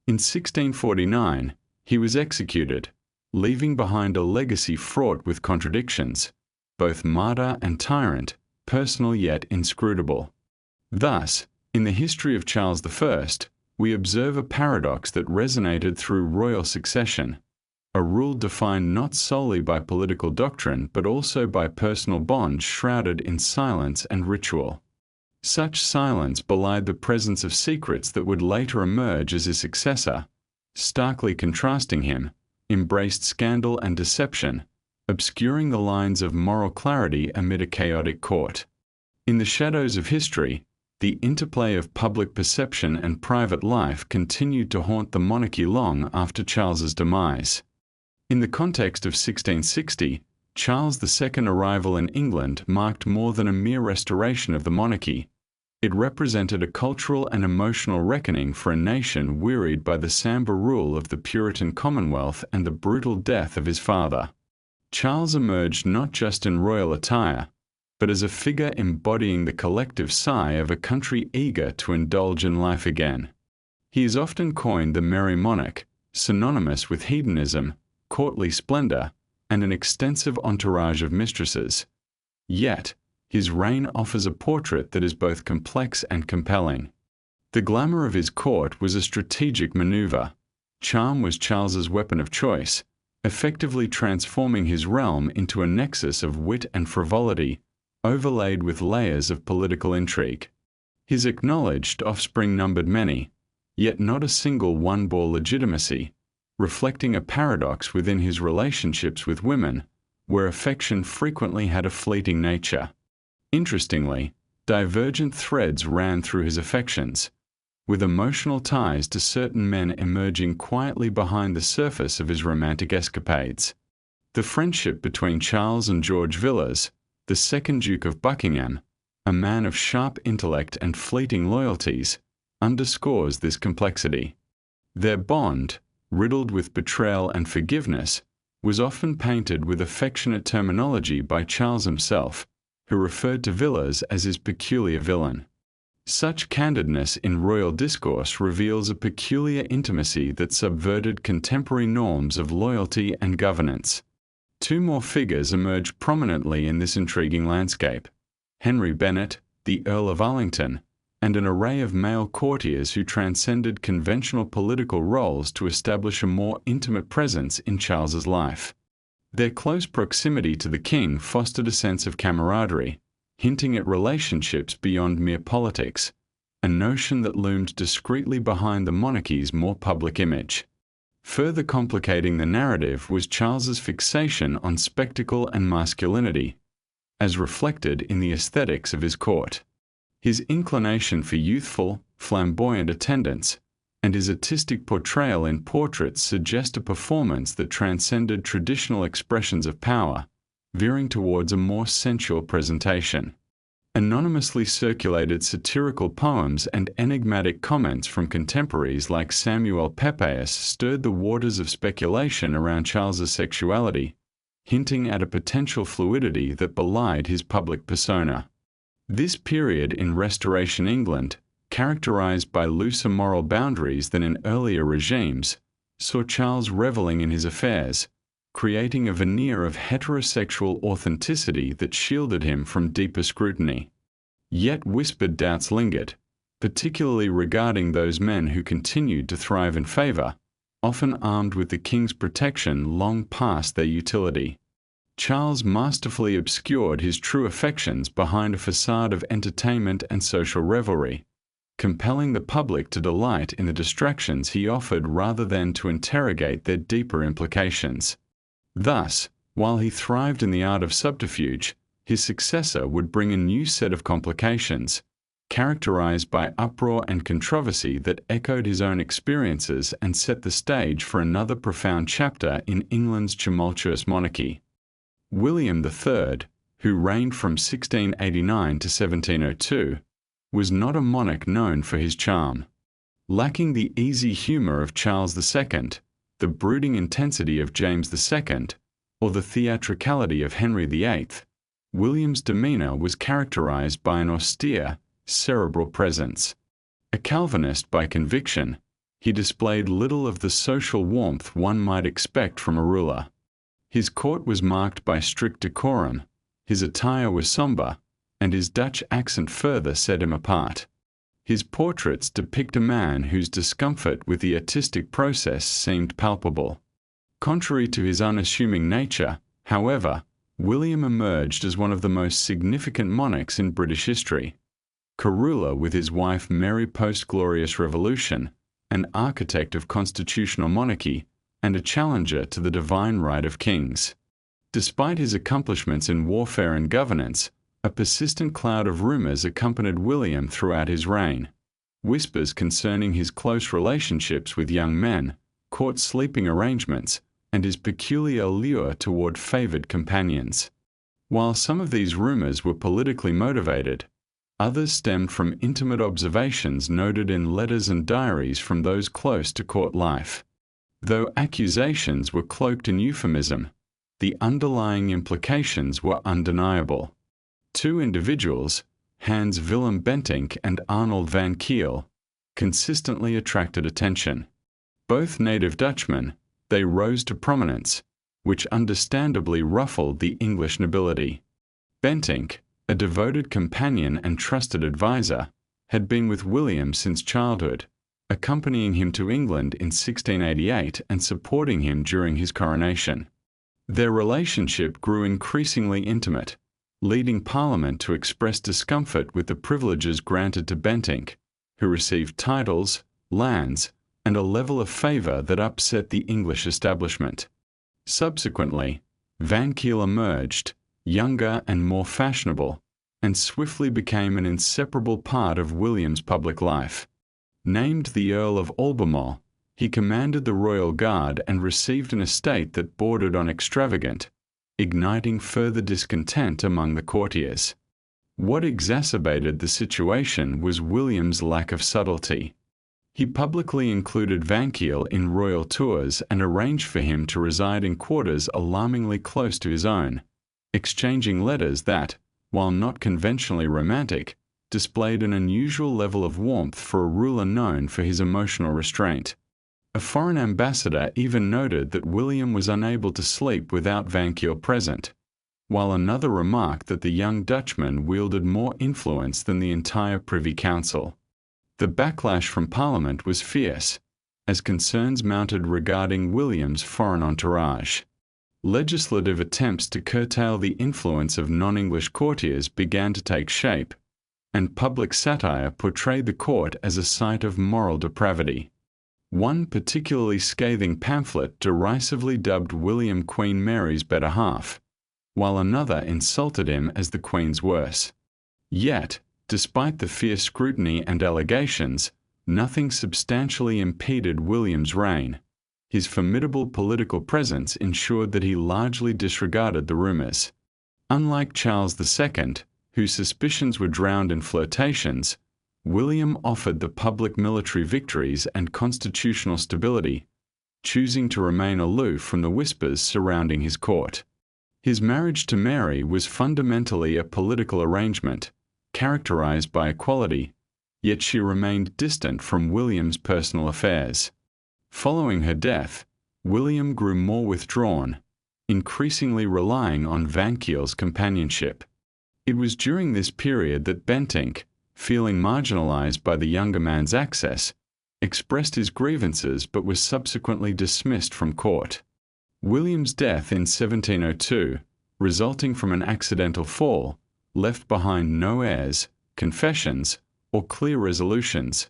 S1: In 1649, he was executed, leaving behind a legacy fraught with contradictions, both martyr and tyrant, personal yet inscrutable. Thus, in the history of Charles I, we observe a paradox that resonated through royal succession, a rule defined not solely by political doctrine but also by personal bonds shrouded in silence and ritual. Such silence belied the presence of secrets that would later emerge as his successor, starkly contrasting him, embraced scandal and deception, obscuring the lines of moral clarity amid a chaotic court. In the shadows of history, the interplay of public perception and private life continued to haunt the monarchy long after Charles's demise. In the context of 1660, Charles II's arrival in England marked more than a mere restoration of the monarchy. It represented a cultural and emotional reckoning for a nation wearied by the sombre rule of the Puritan Commonwealth and the brutal death of his father. Charles emerged not just in royal attire, but as a figure embodying the collective sigh of a country eager to indulge in life again. He is often coined the Merry Monarch, synonymous with hedonism, courtly splendor, and an extensive entourage of mistresses. Yet, his reign offers a portrait that is both complex and compelling. The glamour of his court was a strategic maneuver. Charm was Charles's weapon of choice, effectively transforming his realm into a nexus of wit and frivolity, overlaid with layers of political intrigue. His acknowledged offspring numbered many, yet not a single one bore legitimacy, reflecting a paradox within his relationships with women, where affection frequently had a fleeting nature. Interestingly, divergent threads ran through his affections, with emotional ties to certain men emerging quietly behind the surface of his romantic escapades. The friendship between Charles and George Villiers, the second Duke of Buckingham, a man of sharp intellect and fleeting loyalties, underscores this complexity. Their bond, riddled with betrayal and forgiveness, was often painted with affectionate terminology by Charles himself, who referred to Villiers as his peculiar villain. Such candidness in royal discourse reveals a peculiar intimacy that subverted contemporary norms of loyalty and governance. Two more figures emerge prominently in this intriguing landscape: Henry Bennet, the Earl of Arlington, and an array of male courtiers who transcended conventional political roles to establish a more intimate presence in Charles's life. Their close proximity to the king fostered a sense of camaraderie, hinting at relationships beyond mere politics, a notion that loomed discreetly behind the monarchy's more public image. Further complicating the narrative was Charles's fixation on spectacle and masculinity, as reflected in the aesthetics of his court. His inclination for youthful, flamboyant attendance, and his artistic portrayal in portraits suggest a performance that transcended traditional expressions of power, veering towards a more sensual presentation. Anonymously circulated satirical poems and enigmatic comments from contemporaries like Samuel Pepys stirred the waters of speculation around Charles's sexuality, hinting at a potential fluidity that belied his public persona. This period in Restoration England, characterized by looser moral boundaries than in earlier regimes, saw Charles reveling in his affairs, creating a veneer of heterosexual authenticity that shielded him from deeper scrutiny. Yet whispered doubts lingered, particularly regarding those men who continued to thrive in favor, often armed with the king's protection long past their utility. Charles masterfully obscured his true affections behind a facade of entertainment and social revelry, compelling the public to delight in the distractions he offered rather than to interrogate their deeper implications. Thus, while he thrived in the art of subterfuge, his successor would bring a new set of complications, characterized by uproar and controversy that echoed his own experiences and set the stage for another profound chapter in England's tumultuous monarchy. William III, who reigned from 1689 to 1702, was not a monarch known for his charm. Lacking the easy humour of Charles II, the brooding intensity of James II, or the theatricality of Henry VIII, William's demeanour was characterised by an austere, cerebral presence. A Calvinist by conviction, he displayed little of the social warmth one might expect from a ruler. His court was marked by strict decorum, his attire was sombre, and his Dutch accent further set him apart. His portraits depict a man whose discomfort with the artistic process seemed palpable. Contrary to his unassuming nature, however, William emerged as one of the most significant monarchs in British history. Co-ruler with his wife Mary post-Glorious Revolution, an architect of constitutional monarchy, and a challenger to the divine right of kings. Despite his accomplishments in warfare and governance, a persistent cloud of rumours accompanied William throughout his reign. Whispers concerning his close relationships with young men, court sleeping arrangements, and his peculiar allure toward favoured companions. While some of these rumours were politically motivated, others stemmed from intimate observations noted in letters and diaries from those close to court life. Though accusations were cloaked in euphemism, the underlying implications were undeniable. Two individuals, Hans Willem Bentinck and Arnold van Kiel, consistently attracted attention. Both native Dutchmen, they rose to prominence, which understandably ruffled the English nobility. Bentinck, a devoted companion and trusted adviser, had been with William since childhood, accompanying him to England in 1688 and supporting him during his coronation. Their relationship grew increasingly intimate, leading Parliament to express discomfort with the privileges granted to Bentinck, who received titles, lands, and a level of favour that upset the English establishment. Subsequently, Van Kiel emerged, younger and more fashionable, and swiftly became an inseparable part of William's public life. Named the Earl of Albemarle, he commanded the royal guard and received an estate that bordered on extravagant, igniting further discontent among the courtiers. What exacerbated the situation was William's lack of subtlety. He publicly included Van Kiel in royal tours and arranged for him to reside in quarters alarmingly close to his own, exchanging letters that, while not conventionally romantic, displayed an unusual level of warmth for a ruler known for his emotional restraint. A foreign ambassador even noted that William was unable to sleep without Van Kiel present, while another remarked that the young Dutchman wielded more influence than the entire Privy Council. The backlash from Parliament was fierce, as concerns mounted regarding William's foreign entourage. Legislative attempts to curtail the influence of non-English courtiers began to take shape, and public satire portrayed the court as a site of moral depravity. One particularly scathing pamphlet derisively dubbed William Queen Mary's better half, while another insulted him as the Queen's worse. Yet, despite the fierce scrutiny and allegations, nothing substantially impeded William's reign. His formidable political presence ensured that he largely disregarded the rumours. Unlike Charles II, whose suspicions were drowned in flirtations, William offered the public military victories and constitutional stability, choosing to remain aloof from the whispers surrounding his court. His marriage to Mary was fundamentally a political arrangement, characterized by equality, yet she remained distant from William's personal affairs. Following her death, William grew more withdrawn, increasingly relying on Van Kiel's companionship. It was during this period that Bentinck, feeling marginalized by the younger man's access, expressed his grievances but was subsequently dismissed from court. William's death in 1702, resulting from an accidental fall, left behind no heirs, confessions, or clear resolutions,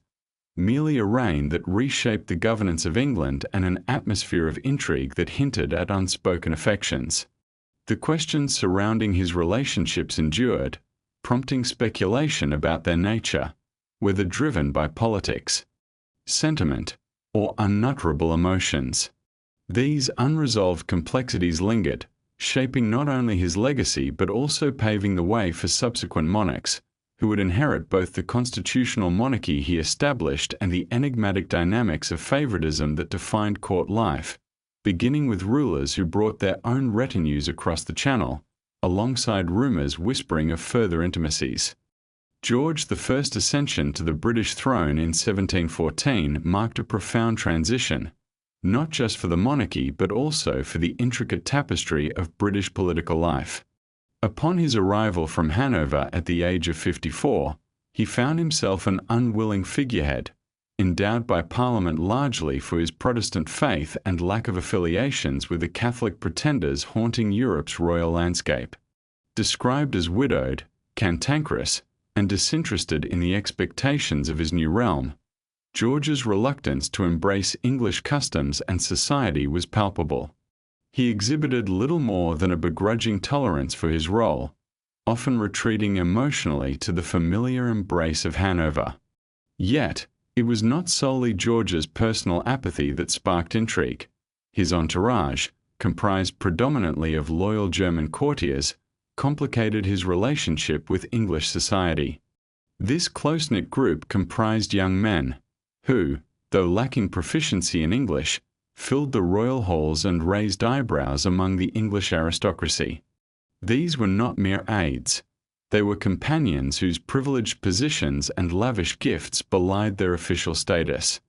S1: merely a reign that reshaped the governance of England and an atmosphere of intrigue that hinted at unspoken affections. The questions surrounding his relationships endured, prompting speculation about their nature, whether driven by politics, sentiment, or unutterable emotions. These unresolved complexities lingered, shaping not only his legacy but also paving the way for subsequent monarchs, who would inherit both the constitutional monarchy he established and the enigmatic dynamics of favoritism that defined court life, beginning with rulers who brought their own retinues across the Channel, alongside rumours whispering of further intimacies. George I's ascension to the British throne in 1714 marked a profound transition, not just for the monarchy but also for the intricate tapestry of British political life. Upon his arrival from Hanover at the age of 54, he found himself an unwilling figurehead, endowed by Parliament largely for his Protestant faith and lack of affiliations with the Catholic pretenders haunting Europe's royal landscape. Described as widowed, cantankerous, and disinterested in the expectations of his new realm, George's reluctance to embrace English customs and society was palpable. He exhibited little more than a begrudging tolerance for his role, often retreating emotionally to the familiar embrace of Hanover. Yet, it was not solely George's personal apathy that sparked intrigue. His entourage, comprised predominantly of loyal German courtiers, complicated his relationship with English society. This close-knit group comprised young men who, though lacking proficiency in English, filled the royal halls and raised eyebrows among the English aristocracy. These were not mere aides. They were companions whose privileged positions and lavish gifts belied their official status.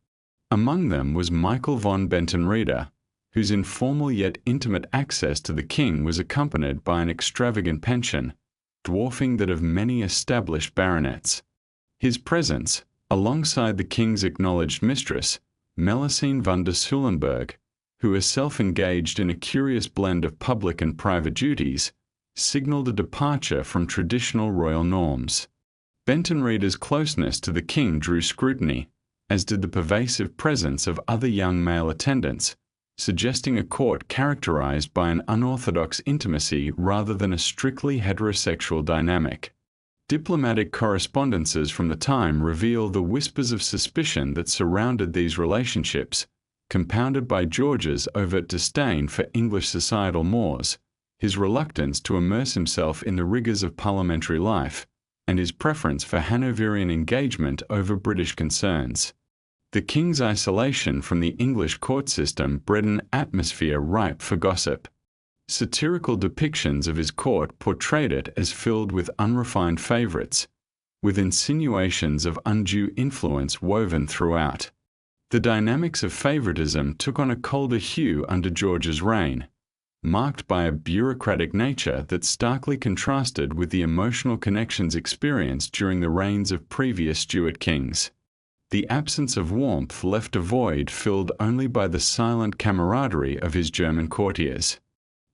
S1: Among them was Michael von Bentenrieder, whose informal yet intimate access to the king was accompanied by an extravagant pension, dwarfing that of many established baronets. His presence, alongside the king's acknowledged mistress, Melusine van der Sulenburg, who herself engaged in a curious blend of public and private duties, signaled a departure from traditional royal norms. Bentenrieder's closeness to the king drew scrutiny, as did the pervasive presence of other young male attendants, suggesting a court characterized by an unorthodox intimacy rather than a strictly heterosexual dynamic. Diplomatic correspondences from the time reveal the whispers of suspicion that surrounded these relationships, compounded by George's overt disdain for English societal mores, his reluctance to immerse himself in the rigours of parliamentary life, and his preference for Hanoverian engagement over British concerns. The king's isolation from the English court system bred an atmosphere ripe for gossip. Satirical depictions of his court portrayed it as filled with unrefined favourites, with insinuations of undue influence woven throughout. The dynamics of favouritism took on a colder hue under George's reign, marked by a bureaucratic nature that starkly contrasted with the emotional connections experienced during the reigns of previous Stuart kings. The absence of warmth left a void filled only by the silent camaraderie of his German courtiers.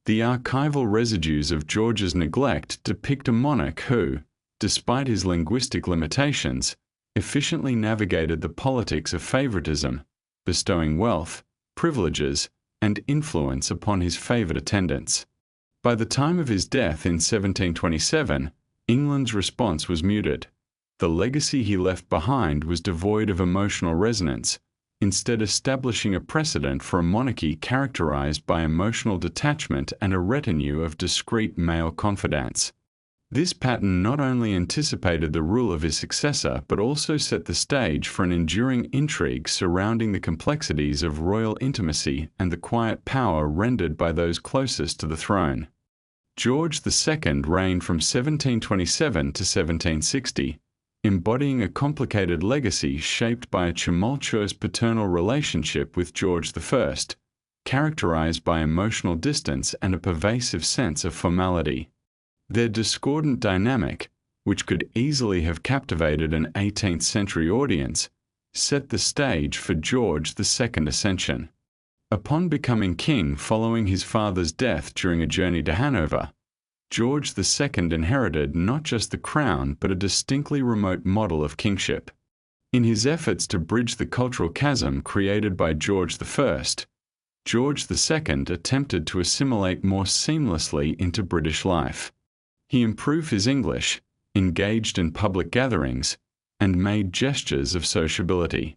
S1: The archival residues of George's neglect depict a monarch who, despite his linguistic limitations, efficiently navigated the politics of favoritism, bestowing wealth, privileges, and influence upon his favoured attendants. By the time of his death in 1727, England's response was muted. The legacy he left behind was devoid of emotional resonance, instead establishing a precedent for a monarchy characterized by emotional detachment and a retinue of discreet male confidants. This pattern not only anticipated the rule of his successor but also set the stage for an enduring intrigue surrounding the complexities of royal intimacy and the quiet power rendered by those closest to the throne. George II reigned from 1727 to 1760, embodying a complicated legacy shaped by a tumultuous paternal relationship with George I, characterized by emotional distance and a pervasive sense of formality. Their discordant dynamic, which could easily have captivated an 18th century audience, set the stage for George II's ascension. Upon becoming king following his father's death during a journey to Hanover, George II inherited not just the crown but a distinctly remote model of kingship. In his efforts to bridge the cultural chasm created by George I, George II attempted to assimilate more seamlessly into British life. He improved his English, engaged in public gatherings, and made gestures of sociability.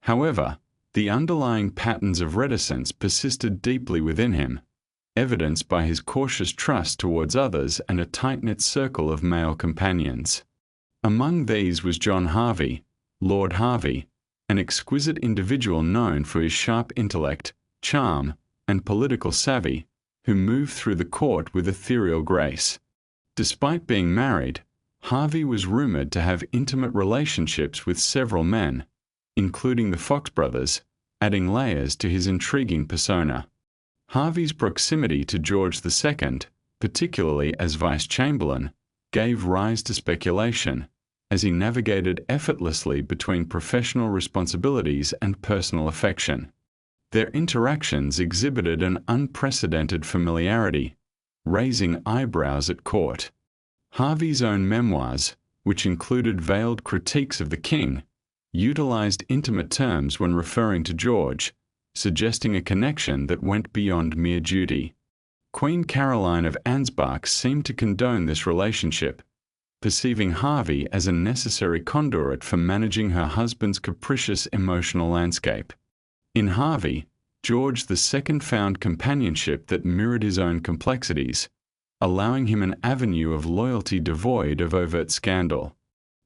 S1: However, the underlying patterns of reticence persisted deeply within him, evidenced by his cautious trust towards others and a tight-knit circle of male companions. Among these was John Harvey, Lord Harvey, an exquisite individual known for his sharp intellect, charm, and political savvy, who moved through the court with ethereal grace. Despite being married, Harvey was rumored to have intimate relationships with several men, including the Fox brothers, adding layers to his intriguing persona. Harvey's proximity to George II, particularly as Vice-Chamberlain, gave rise to speculation, as he navigated effortlessly between professional responsibilities and personal affection. Their interactions exhibited an unprecedented familiarity, raising eyebrows at court. Harvey's own memoirs, which included veiled critiques of the king, utilized intimate terms when referring to George, suggesting a connection that went beyond mere duty. Queen Caroline of Ansbach seemed to condone this relationship, perceiving Harvey as a necessary conduit for managing her husband's capricious emotional landscape. In Harvey, George II found companionship that mirrored his own complexities, allowing him an avenue of loyalty devoid of overt scandal.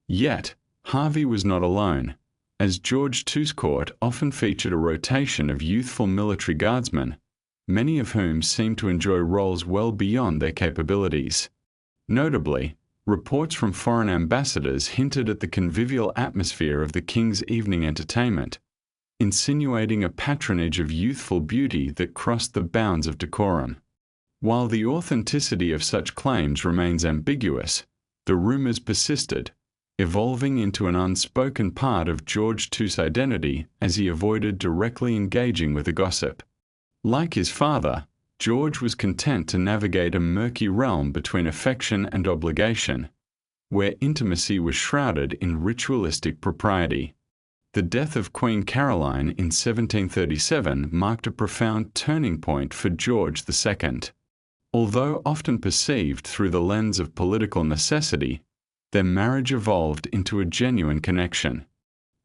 S1: Yet, Harvey was not alone, as George II's court often featured a rotation of youthful military guardsmen, many of whom seemed to enjoy roles well beyond their capabilities. Notably, reports from foreign ambassadors hinted at the convivial atmosphere of the king's evening entertainment, insinuating a patronage of youthful beauty that crossed the bounds of decorum. While the authenticity of such claims remains ambiguous, the rumors persisted, evolving into an unspoken part of George II's identity as he avoided directly engaging with the gossip. Like his father, George was content to navigate a murky realm between affection and obligation, where intimacy was shrouded in ritualistic propriety. The death of Queen Caroline in 1737 marked a profound turning point for George II. Although often perceived through the lens of political necessity, their marriage evolved into a genuine connection.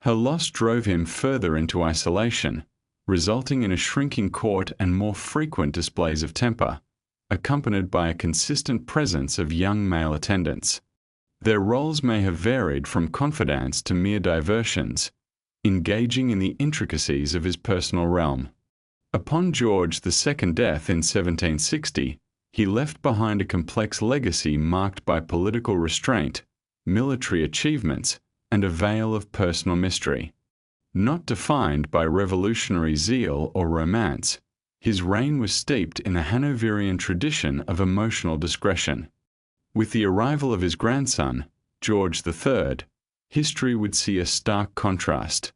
S1: Her loss drove him further into isolation, resulting in a shrinking court and more frequent displays of temper, accompanied by a consistent presence of young male attendants. Their roles may have varied from confidants to mere diversions, engaging in the intricacies of his personal realm. Upon George II's death in 1760, he left behind a complex legacy marked by political restraint, military achievements, and a veil of personal mystery. Not defined by revolutionary zeal or romance, his reign was steeped in the Hanoverian tradition of emotional discretion. With the arrival of his grandson, George III, history would see a stark contrast.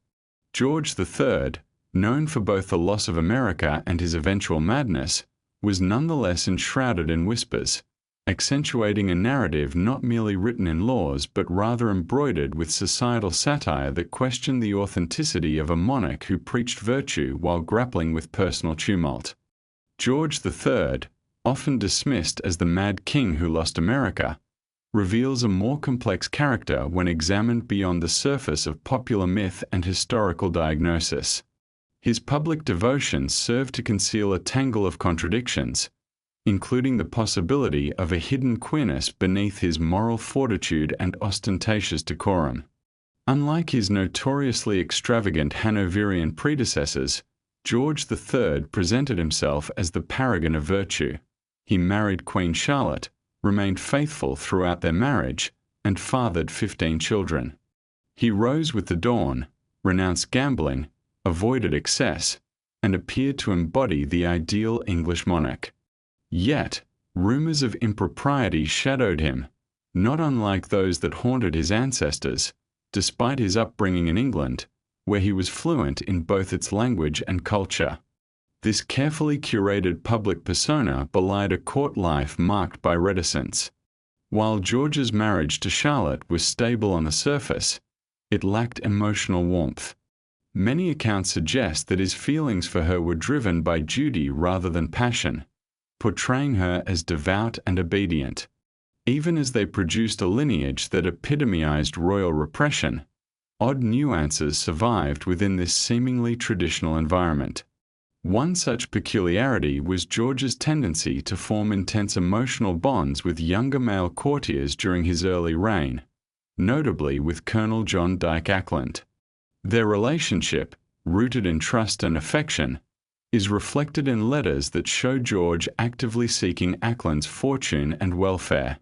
S1: George III, known for both the loss of America and his eventual madness, was nonetheless enshrouded in whispers, accentuating a narrative not merely written in laws but rather embroidered with societal satire that questioned the authenticity of a monarch who preached virtue while grappling with personal tumult. George III, often dismissed as the mad king who lost America, reveals a more complex character when examined beyond the surface of popular myth and historical diagnosis. His public devotion served to conceal a tangle of contradictions, including the possibility of a hidden queerness beneath his moral fortitude and ostentatious decorum. Unlike his notoriously extravagant Hanoverian predecessors, George III presented himself as the paragon of virtue. He married Queen Charlotte, remained faithful throughout their marriage, and fathered 15 children. He rose with the dawn, renounced gambling, avoided excess, and appeared to embody the ideal English monarch. Yet, rumors of impropriety shadowed him, not unlike those that haunted his ancestors, despite his upbringing in England, where he was fluent in both its language and culture. This carefully curated public persona belied a court life marked by reticence. While George's marriage to Charlotte was stable on the surface, it lacked emotional warmth. Many accounts suggest that his feelings for her were driven by duty rather than passion, portraying her as devout and obedient. Even as they produced a lineage that epitomized royal repression, odd nuances survived within this seemingly traditional environment. One such peculiarity was George's tendency to form intense emotional bonds with younger male courtiers during his early reign, notably with Colonel John Dyke Ackland. Their relationship, rooted in trust and affection, is reflected in letters that show George actively seeking Ackland's fortune and welfare.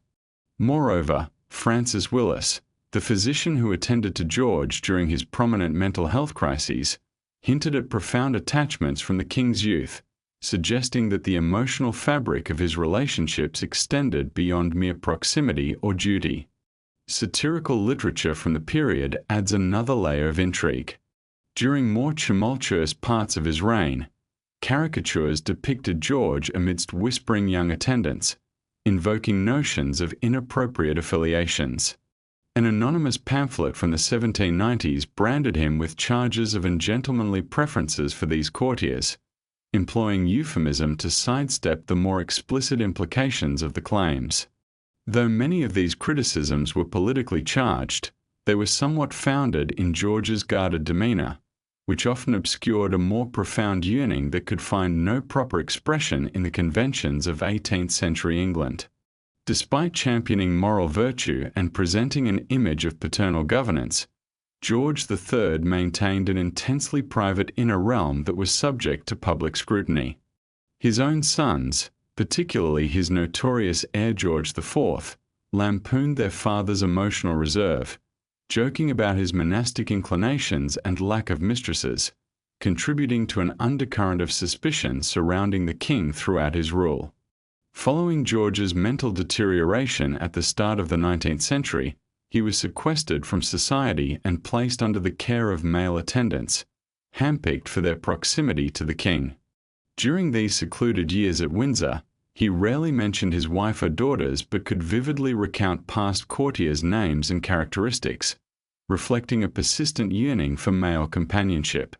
S1: Moreover, Francis Willis, the physician who attended to George during his prominent mental health crises, hinted at profound attachments from the king's youth, suggesting that the emotional fabric of his relationships extended beyond mere proximity or duty. Satirical literature from the period adds another layer of intrigue. During more tumultuous parts of his reign, caricatures depicted George amidst whispering young attendants, invoking notions of inappropriate affiliations. An anonymous pamphlet from the 1790s branded him with charges of ungentlemanly preferences for these courtiers, employing euphemism to sidestep the more explicit implications of the claims. Though many of these criticisms were politically charged, they were somewhat founded in George's guarded demeanour, which often obscured a more profound yearning that could find no proper expression in the conventions of 18th century England. Despite championing moral virtue and presenting an image of paternal governance, George III maintained an intensely private inner realm that was subject to public scrutiny. His own sons, particularly his notorious heir George IV, lampooned their father's emotional reserve, joking about his monastic inclinations and lack of mistresses, contributing to an undercurrent of suspicion surrounding the king throughout his rule. Following George's mental deterioration at the start of the 19th century, he was sequestered from society and placed under the care of male attendants, handpicked for their proximity to the king. During these secluded years at Windsor, he rarely mentioned his wife or daughters but could vividly recount past courtiers' names and characteristics, reflecting a persistent yearning for male companionship.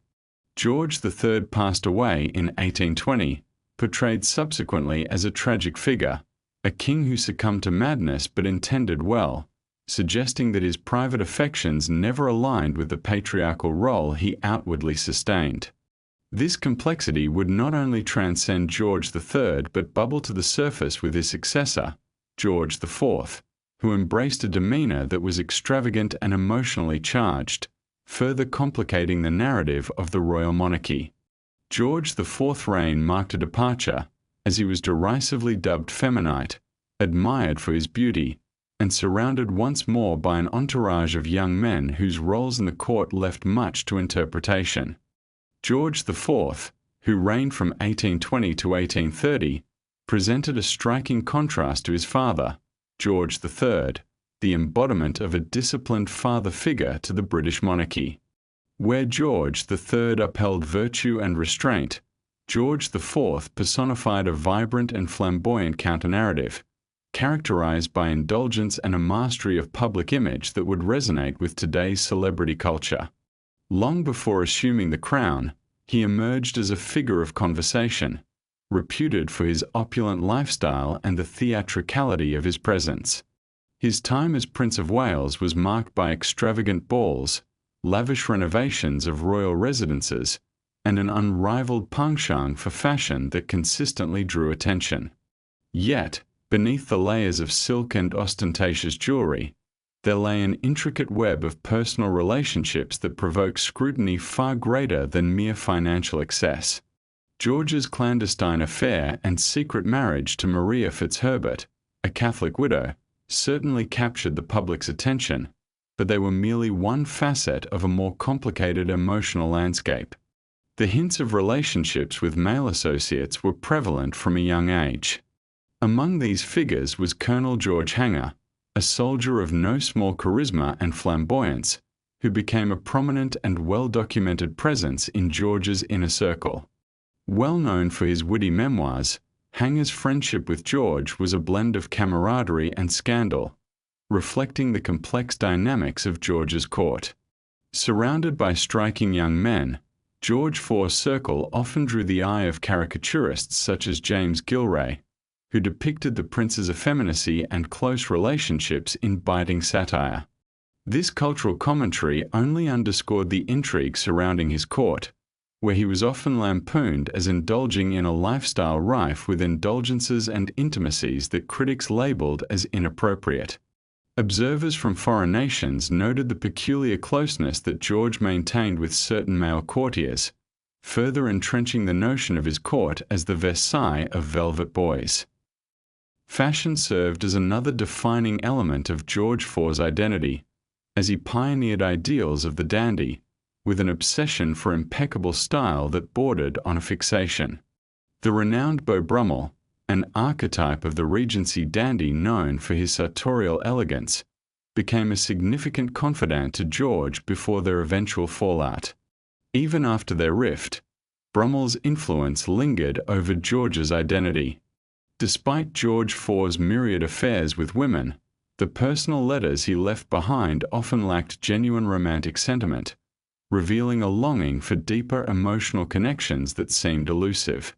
S1: George III passed away in 1820, portrayed subsequently as a tragic figure, a king who succumbed to madness but intended well, suggesting that his private affections never aligned with the patriarchal role he outwardly sustained. This complexity would not only transcend George III but bubble to the surface with his successor, George IV, who embraced a demeanour that was extravagant and emotionally charged, further complicating the narrative of the royal monarchy. George IV's reign marked a departure, as he was derisively dubbed feminite, admired for his beauty, and surrounded once more by an entourage of young men whose roles in the court left much to interpretation. George IV, who reigned from 1820 to 1830, presented a striking contrast to his father, George III, the embodiment of a disciplined father figure to the British monarchy. Where George III upheld virtue and restraint, George IV personified a vibrant and flamboyant counter-narrative, characterized by indulgence and a mastery of public image that would resonate with today's celebrity culture. Long before assuming the crown, he emerged as a figure of conversation, reputed for his opulent lifestyle and the theatricality of his presence. His time as Prince of Wales was marked by extravagant balls, lavish renovations of royal residences, and an unrivaled penchant for fashion that consistently drew attention. Yet, beneath the layers of silk and ostentatious jewelry, there lay an intricate web of personal relationships that provoked scrutiny far greater than mere financial excess. George's clandestine affair and secret marriage to Maria Fitzherbert, a Catholic widow, certainly captured the public's attention, but they were merely one facet of a more complicated emotional landscape. The hints of relationships with male associates were prevalent from a young age. Among these figures was Colonel George Hanger, a soldier of no small charisma and flamboyance, who became a prominent and well-documented presence in George's inner circle. Well known for his witty memoirs, Hanger's friendship with George was a blend of camaraderie and scandal, reflecting the complex dynamics of George's court. Surrounded by striking young men, George IV's circle often drew the eye of caricaturists such as James Gilray, who depicted the prince's effeminacy and close relationships in biting satire. This cultural commentary only underscored the intrigue surrounding his court, where he was often lampooned as indulging in a lifestyle rife with indulgences and intimacies that critics labeled as inappropriate. Observers from foreign nations noted the peculiar closeness that George maintained with certain male courtiers, further entrenching the notion of his court as the Versailles of velvet boys. Fashion served as another defining element of George IV's identity, as he pioneered ideals of the dandy, with an obsession for impeccable style that bordered on a fixation. The renowned Beau Brummel, an archetype of the Regency dandy known for his sartorial elegance, became a significant confidant to George before their eventual fallout. Even after their rift, Brummel's influence lingered over George's identity. Despite George IV's myriad affairs with women, the personal letters he left behind often lacked genuine romantic sentiment, revealing a longing for deeper emotional connections that seemed elusive.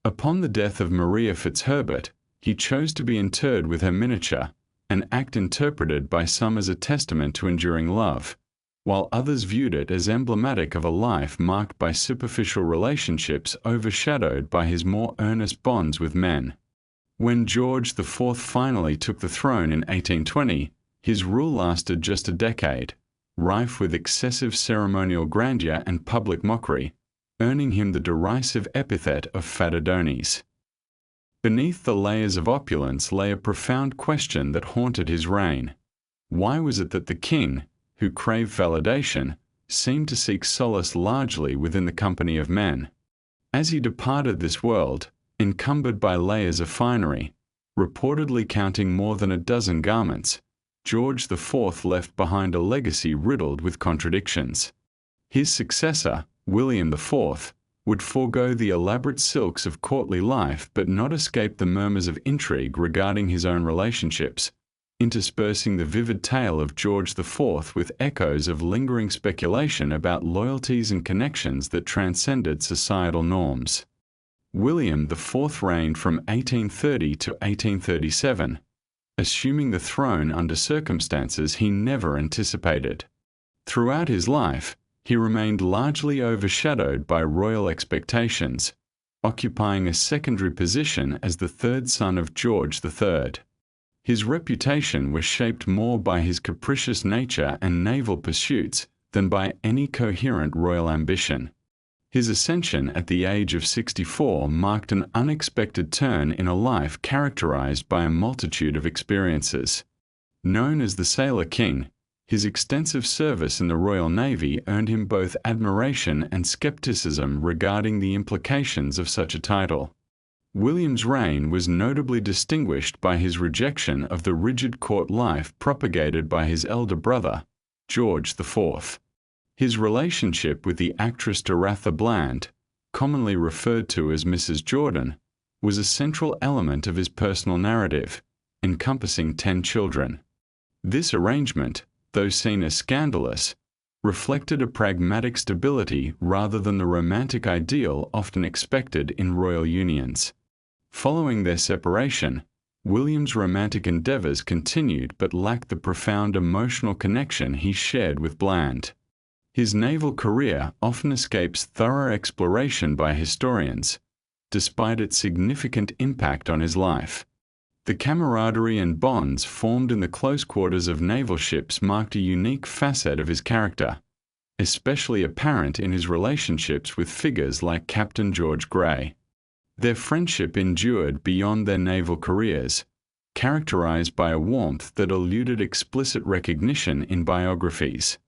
S1: Upon the death of Maria Fitzherbert, he chose to be interred with her miniature, an act interpreted by some as a testament to enduring love, while others viewed it as emblematic of a life marked by superficial relationships overshadowed by his more earnest bonds with men. When George IV finally took the throne in 1820, his rule lasted just a decade, rife with excessive ceremonial grandeur and public mockery, earning him the derisive epithet of Fatadonis. Beneath the layers of opulence lay a profound question that haunted his reign. Why was it that the king, who craved validation, seemed to seek solace largely within the company of men? As he departed this world, encumbered by layers of finery, reportedly counting more than a dozen garments, George IV left behind a legacy riddled with contradictions. His successor, William IV, would forego the elaborate silks of courtly life but not escape the murmurs of intrigue regarding his own relationships, interspersing the vivid tale of George IV with echoes of lingering speculation about loyalties and connections that transcended societal norms. William IV reigned from 1830 to 1837, assuming the throne under circumstances he never anticipated. Throughout his life, he remained largely overshadowed by royal expectations, occupying a secondary position as the third son of George III. His reputation was shaped more by his capricious nature and naval pursuits than by any coherent royal ambition. His ascension at the age of 64 marked an unexpected turn in a life characterized by a multitude of experiences. Known as the Sailor King, his extensive service in the Royal Navy earned him both admiration and skepticism regarding the implications of such a title. William's reign was notably distinguished by his rejection of the rigid court life propagated by his elder brother, George IV. His relationship with the actress Doratha Bland, commonly referred to as Mrs. Jordan, was a central element of his personal narrative, encompassing 10 children. This arrangement, though seen as scandalous, reflected a pragmatic stability rather than the romantic ideal often expected in royal unions. Following their separation, William's romantic endeavors continued but lacked the profound emotional connection he shared with Bland. His naval career often escapes thorough exploration by historians, despite its significant impact on his life. The camaraderie and bonds formed in the close quarters of naval ships marked a unique facet of his character, especially apparent in his relationships with figures like Captain George Grey. Their friendship endured beyond their naval careers, characterized by a warmth that eluded explicit recognition in biographies.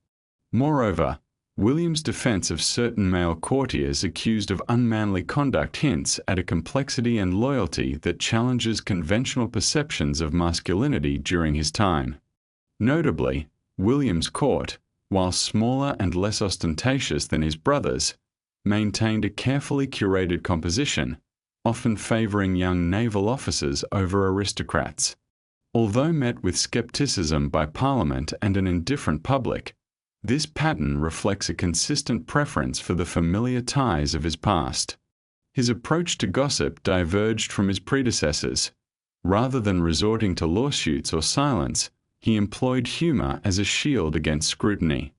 S1: Moreover, William's defense of certain male courtiers accused of unmanly conduct hints at a complexity and loyalty that challenges conventional perceptions of masculinity during his time. Notably, William's court, while smaller and less ostentatious than his brother's, maintained a carefully curated composition, often favoring young naval officers over aristocrats. Although met with skepticism by Parliament and an indifferent public, this pattern reflects a consistent preference for the familiar ties of his past. His approach to gossip diverged from his predecessors. Rather than resorting to lawsuits or silence, he employed humor as a shield against scrutiny.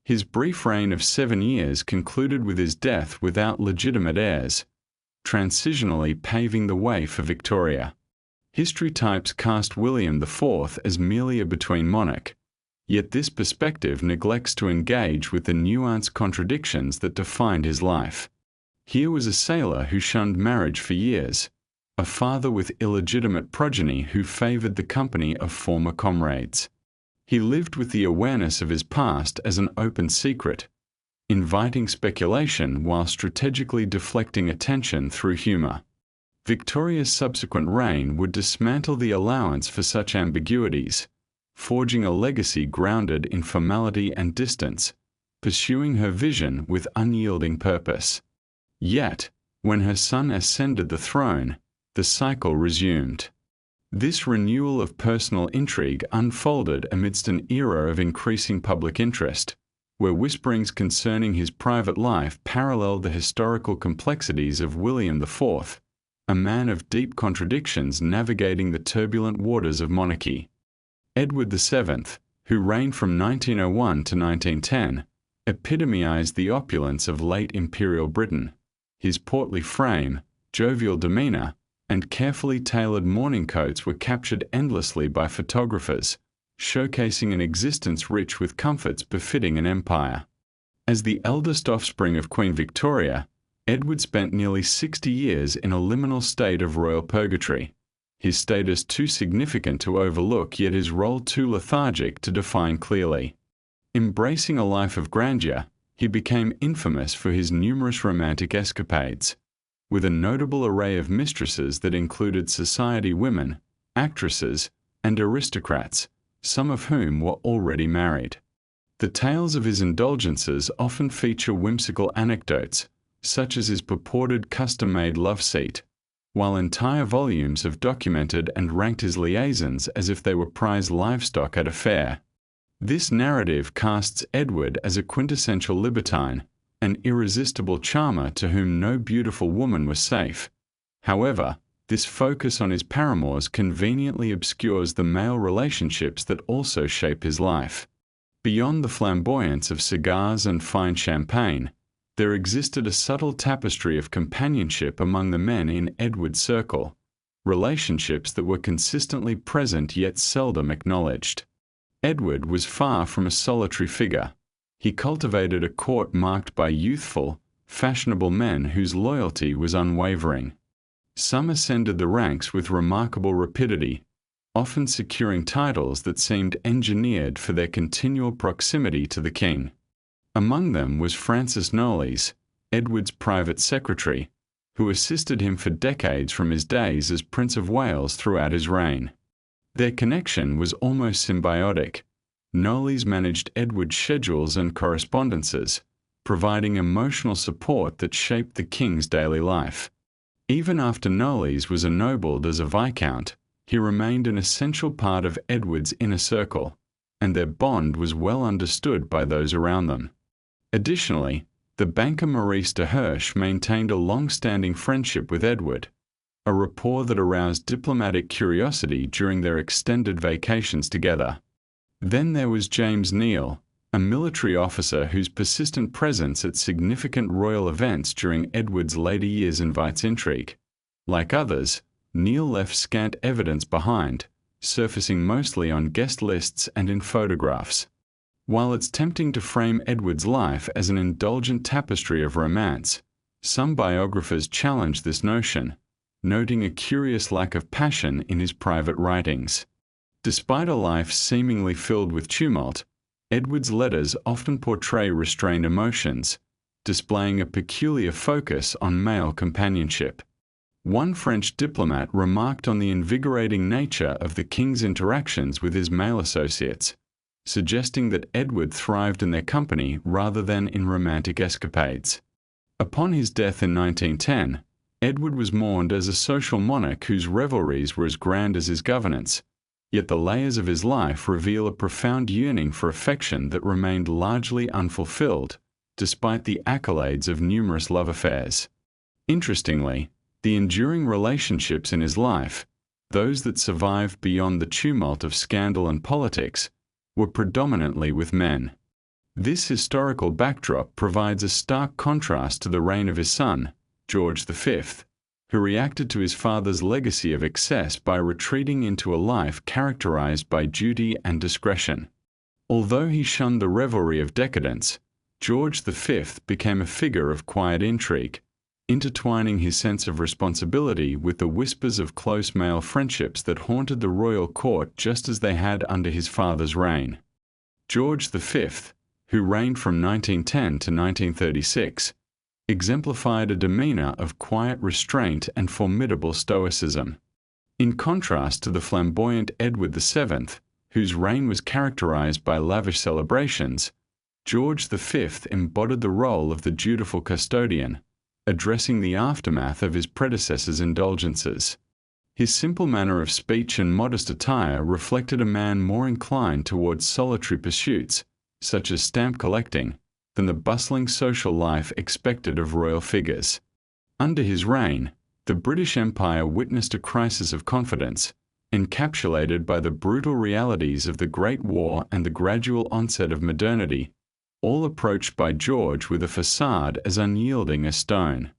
S1: His brief reign of 7 years concluded with his death without legitimate heirs, transitionally paving the way for Victoria. History types cast William IV as merely a between monarch, yet this perspective neglects to engage with the nuanced contradictions that defined his life. Here was a sailor who shunned marriage for years, a father with illegitimate progeny who favored the company of former comrades. He lived with the awareness of his past as an open secret, inviting speculation while strategically deflecting attention through humor. Victoria's subsequent reign would dismantle the allowance for such ambiguities, forging a legacy grounded in formality and distance, pursuing her vision with unyielding purpose. Yet, when her son ascended the throne, the cycle resumed. This renewal of personal intrigue unfolded amidst an era of increasing public interest, where whisperings concerning his private life paralleled the historical complexities of William IV, a man of deep contradictions navigating the turbulent waters of monarchy. Edward VII, who reigned from 1901 to 1910, epitomized the opulence of late imperial Britain. His portly frame, jovial demeanor, and carefully tailored mourning coats were captured endlessly by photographers, showcasing an existence rich with comforts befitting an empire. As the eldest offspring of Queen Victoria, Edward spent nearly 60 years in a liminal state of royal purgatory, his status too significant to overlook yet his role too lethargic to define clearly. Embracing a life of grandeur, he became infamous for his numerous romantic escapades, with a notable array of mistresses that included society women, actresses, and aristocrats, some of whom were already married. The tales of his indulgences often feature whimsical anecdotes, such as his purported custom-made love seat, while entire volumes have documented and ranked his liaisons as if they were prize livestock at a fair. This narrative casts Edward as a quintessential libertine, an irresistible charmer to whom no beautiful woman was safe. However, this focus on his paramours conveniently obscures the male relationships that also shape his life. Beyond the flamboyance of cigars and fine champagne, there existed a subtle tapestry of companionship among the men in Edward's circle, relationships that were consistently present yet seldom acknowledged. Edward was far from a solitary figure. He cultivated a court marked by youthful, fashionable men whose loyalty was unwavering. Some ascended the ranks with remarkable rapidity, often securing titles that seemed engineered for their continual proximity to the king. Among them was Francis Knollys, Edward's private secretary, who assisted him for decades from his days as Prince of Wales throughout his reign. Their connection was almost symbiotic. Knollys managed Edward's schedules and correspondences, providing emotional support that shaped the king's daily life. Even after Knollys was ennobled as a viscount, he remained an essential part of Edward's inner circle, and their bond was well understood by those around them. Additionally, the banker Maurice de Hirsch maintained a long-standing friendship with Edward, a rapport that aroused diplomatic curiosity during their extended vacations together. Then there was James Neil, a military officer whose persistent presence at significant royal events during Edward's later years invites intrigue. Like others, Neil left scant evidence behind, surfacing mostly on guest lists and in photographs. While it's tempting to frame Edward's life as an indulgent tapestry of romance, some biographers challenge this notion, noting a curious lack of passion in his private writings. Despite a life seemingly filled with tumult, Edward's letters often portray restrained emotions, displaying a peculiar focus on male companionship. One French diplomat remarked on the invigorating nature of the king's interactions with his male associates, suggesting that Edward thrived in their company rather than in romantic escapades. Upon his death in 1910, Edward was mourned as a social monarch whose revelries were as grand as his governance, yet the layers of his life reveal a profound yearning for affection that remained largely unfulfilled, despite the accolades of numerous love affairs. Interestingly, the enduring relationships in his life, those that survived beyond the tumult of scandal and politics, were predominantly with men. This historical backdrop provides a stark contrast to the reign of his son, George V, who reacted to his father's legacy of excess by retreating into a life characterized by duty and discretion. Although he shunned the revelry of decadence, George V became a figure of quiet intrigue, intertwining his sense of responsibility with the whispers of close male friendships that haunted the royal court just as they had under his father's reign. George V, who reigned from 1910 to 1936, exemplified a demeanor of quiet restraint and formidable stoicism. In contrast to the flamboyant Edward VII, whose reign was characterized by lavish celebrations, George V embodied the role of the dutiful custodian, addressing the aftermath of his predecessor's indulgences. His simple manner of speech and modest attire reflected a man more inclined towards solitary pursuits, such as stamp collecting, than the bustling social life expected of royal figures. Under his reign, the British Empire witnessed a crisis of confidence, encapsulated by the brutal realities of the Great War and the gradual onset of modernity, all approached by George with a facade as unyielding as stone.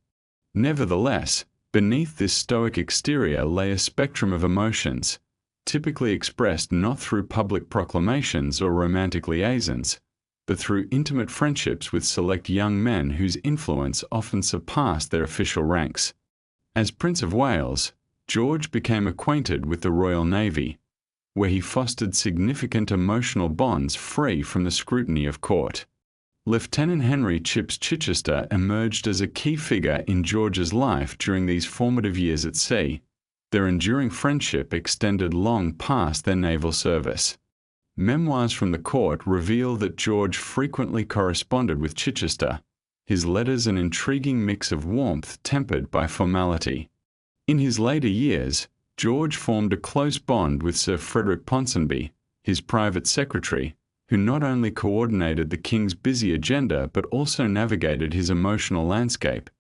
S1: Nevertheless, beneath this stoic exterior lay a spectrum of emotions, typically expressed not through public proclamations or romantic liaisons, but through intimate friendships with select young men whose influence often surpassed their official ranks. As Prince of Wales, George became acquainted with the Royal Navy, where he fostered significant emotional bonds free from the scrutiny of court. Lieutenant Henry Chips Chichester emerged as a key figure in George's life during these formative years at sea. Their enduring friendship extended long past their naval service. Memoirs from the court reveal that George frequently corresponded with Chichester, his letters an intriguing mix of warmth tempered by formality. In his later years, George formed a close bond with Sir Frederick Ponsonby, his private secretary, who not only coordinated the king's busy agenda but also navigated his emotional landscape,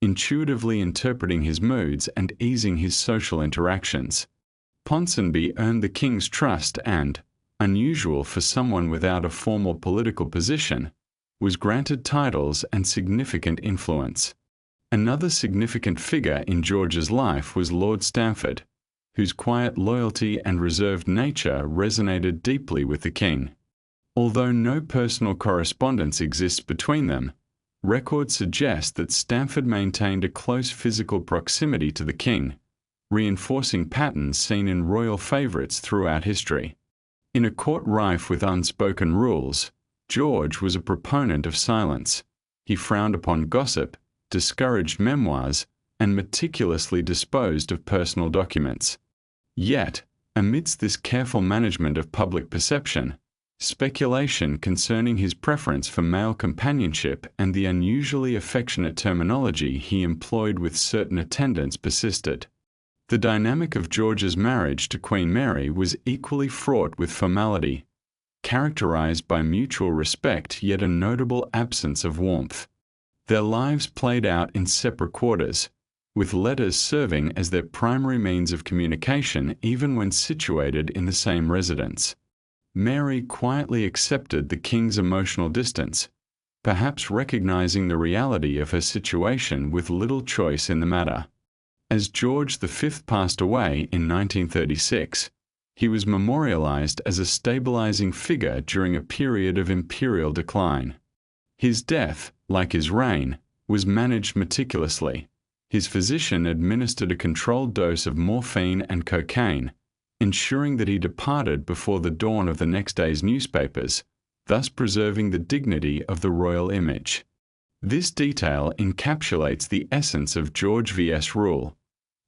S1: intuitively interpreting his moods and easing his social interactions. Ponsonby earned the king's trust and, unusual for someone without a formal political position, was granted titles and significant influence. Another significant figure in George's life was Lord Stamford, whose quiet loyalty and reserved nature resonated deeply with the king. Although no personal correspondence exists between them, records suggest that Stamford maintained a close physical proximity to the king, reinforcing patterns seen in royal favourites throughout history. In a court rife with unspoken rules, George was a proponent of silence. He frowned upon gossip, discouraged memoirs, and meticulously disposed of personal documents. Yet, amidst this careful management of public perception, speculation concerning his preference for male companionship and the unusually affectionate terminology he employed with certain attendants persisted. The dynamic of George's marriage to Queen Mary was equally fraught with formality, characterized by mutual respect yet a notable absence of warmth. Their lives played out in separate quarters, with letters serving as their primary means of communication even when situated in the same residence. Mary quietly accepted the king's emotional distance, perhaps recognizing the reality of her situation with little choice in the matter. As George V passed away in 1936, he was memorialized as a stabilizing figure during a period of imperial decline. His death, like his reign, was managed meticulously. His physician administered a controlled dose of morphine and cocaine, ensuring that he departed before the dawn of the next day's newspapers, thus preserving the dignity of the royal image. This detail encapsulates the essence of George V's rule,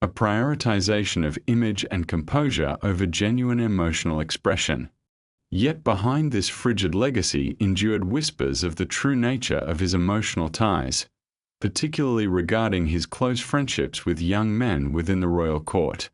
S1: a prioritization of image and composure over genuine emotional expression. Yet behind this frigid legacy endured whispers of the true nature of his emotional ties, particularly regarding his close friendships with young men within the royal court.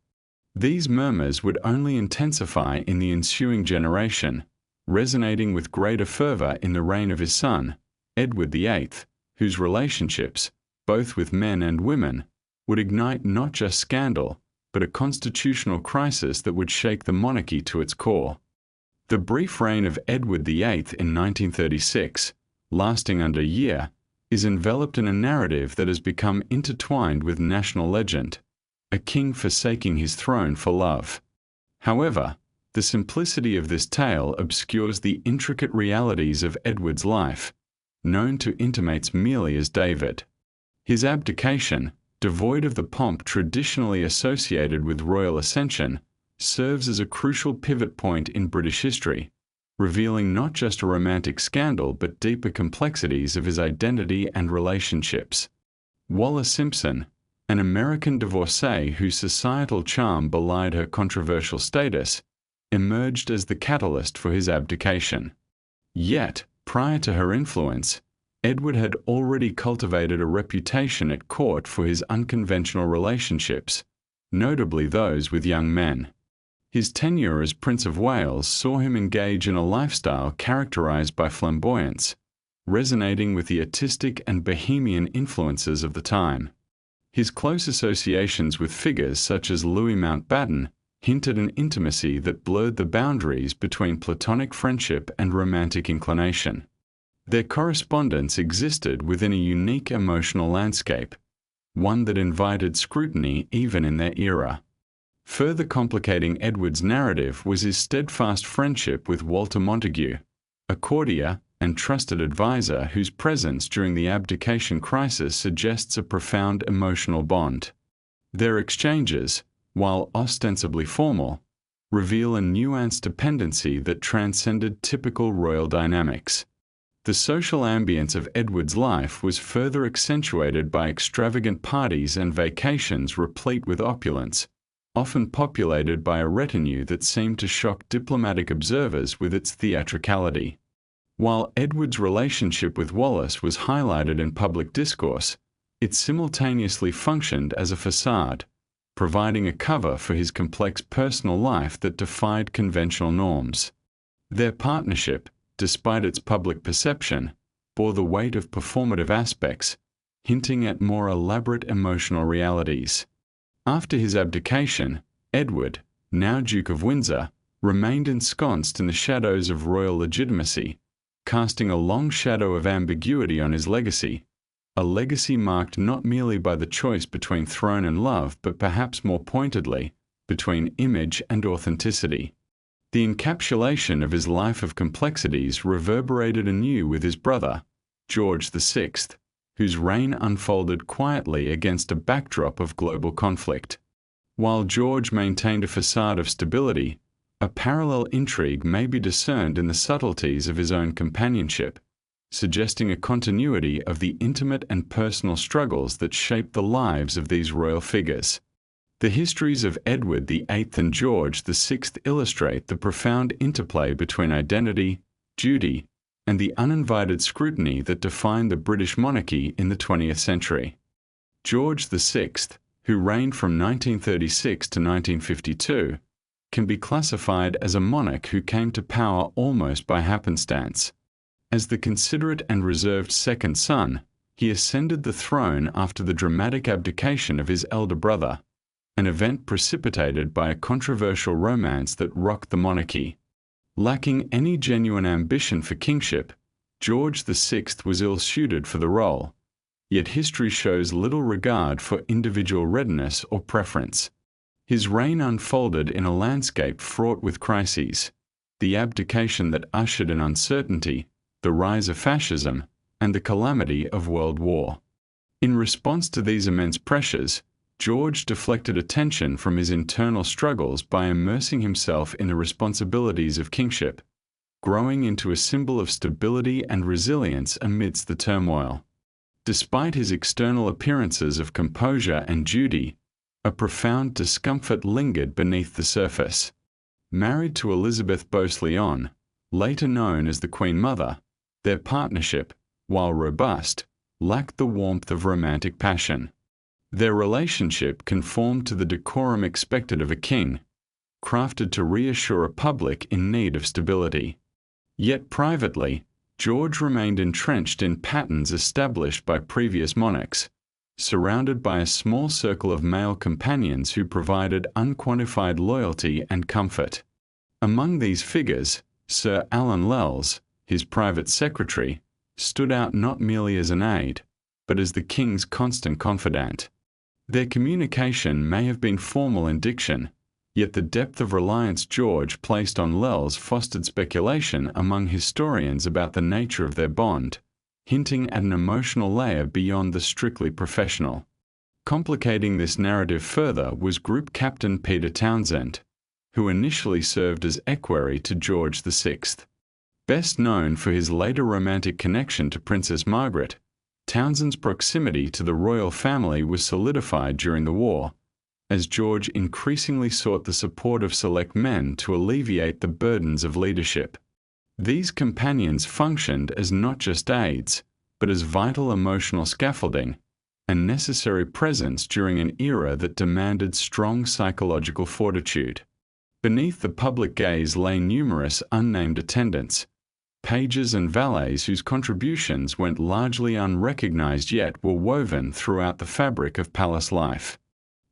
S1: These murmurs would only intensify in the ensuing generation, resonating with greater fervor in the reign of his son, Edward VIII, whose relationships, both with men and women, would ignite not just scandal, but a constitutional crisis that would shake the monarchy to its core. The brief reign of Edward VIII in 1936, lasting under a year, is enveloped in a narrative that has become intertwined with national legend, a king forsaking his throne for love. However, the simplicity of this tale obscures the intricate realities of Edward's life, known to intimates merely as David. His abdication, devoid of the pomp traditionally associated with royal ascension, serves as a crucial pivot point in British history, revealing not just a romantic scandal but deeper complexities of his identity and relationships. Wallis Simpson, an American divorcee whose societal charm belied her controversial status, emerged as the catalyst for his abdication. Yet, prior to her influence, Edward had already cultivated a reputation at court for his unconventional relationships, notably those with young men. His tenure as Prince of Wales saw him engage in a lifestyle characterized by flamboyance, resonating with the artistic and bohemian influences of the time. His close associations with figures such as Louis Mountbatten hinted an intimacy that blurred the boundaries between platonic friendship and romantic inclination. Their correspondence existed within a unique emotional landscape, one that invited scrutiny even in their era. Further complicating Edward's narrative was his steadfast friendship with Walter Montagu, a courtier and trusted advisor whose presence during the abdication crisis suggests a profound emotional bond. Their exchanges, while ostensibly formal, reveal a nuanced dependency that transcended typical royal dynamics. The social ambience of Edward's life was further accentuated by extravagant parties and vacations replete with opulence, often populated by a retinue that seemed to shock diplomatic observers with its theatricality. While Edward's relationship with Wallis was highlighted in public discourse, it simultaneously functioned as a facade, providing a cover for his complex personal life that defied conventional norms. Their partnership, despite its public perception, bore the weight of performative aspects, hinting at more elaborate emotional realities. After his abdication, Edward, now Duke of Windsor, remained ensconced in the shadows of royal legitimacy, casting a long shadow of ambiguity on his legacy, a legacy marked not merely by the choice between throne and love but perhaps more pointedly, between image and authenticity. The encapsulation of his life of complexities reverberated anew with his brother, George VI, whose reign unfolded quietly against a backdrop of global conflict. While George maintained a facade of stability, a parallel intrigue may be discerned in the subtleties of his own companionship, suggesting a continuity of the intimate and personal struggles that shaped the lives of these royal figures. The histories of Edward VIII and George VI illustrate the profound interplay between identity, duty, and the uninvited scrutiny that defined the British monarchy in the 20th century. George VI, who reigned from 1936 to 1952, can be classified as a monarch who came to power almost by happenstance. As the considerate and reserved second son, he ascended the throne after the dramatic abdication of his elder brother, an event precipitated by a controversial romance that rocked the monarchy. Lacking any genuine ambition for kingship, George VI was ill-suited for the role, yet history shows little regard for individual readiness or preference. His reign unfolded in a landscape fraught with crises, the abdication that ushered in uncertainty, the rise of fascism, and the calamity of World War. In response to these immense pressures, George deflected attention from his internal struggles by immersing himself in the responsibilities of kingship, growing into a symbol of stability and resilience amidst the turmoil. Despite his external appearances of composure and duty, a profound discomfort lingered beneath the surface. Married to Elizabeth Beauce-Lyon, later known as the Queen Mother, their partnership, while robust, lacked the warmth of romantic passion. Their relationship conformed to the decorum expected of a king, crafted to reassure a public in need of stability. Yet privately, George remained entrenched in patterns established by previous monarchs, surrounded by a small circle of male companions who provided unquantified loyalty and comfort. Among these figures, Sir Alan Lells, his private secretary, stood out not merely as an aide, but as the king's constant confidant. Their communication may have been formal in diction, yet the depth of reliance George placed on Lells fostered speculation among historians about the nature of their bond, hinting at an emotional layer beyond the strictly professional. Complicating this narrative further was Group Captain Peter Townsend, who initially served as equerry to George VI. Best known for his later romantic connection to Princess Margaret, Townsend's proximity to the royal family was solidified during the war, as George increasingly sought the support of select men to alleviate the burdens of leadership. These companions functioned as not just aides, but as vital emotional scaffolding, a necessary presence during an era that demanded strong psychological fortitude. Beneath the public gaze lay numerous unnamed attendants, pages and valets whose contributions went largely unrecognized yet were woven throughout the fabric of palace life.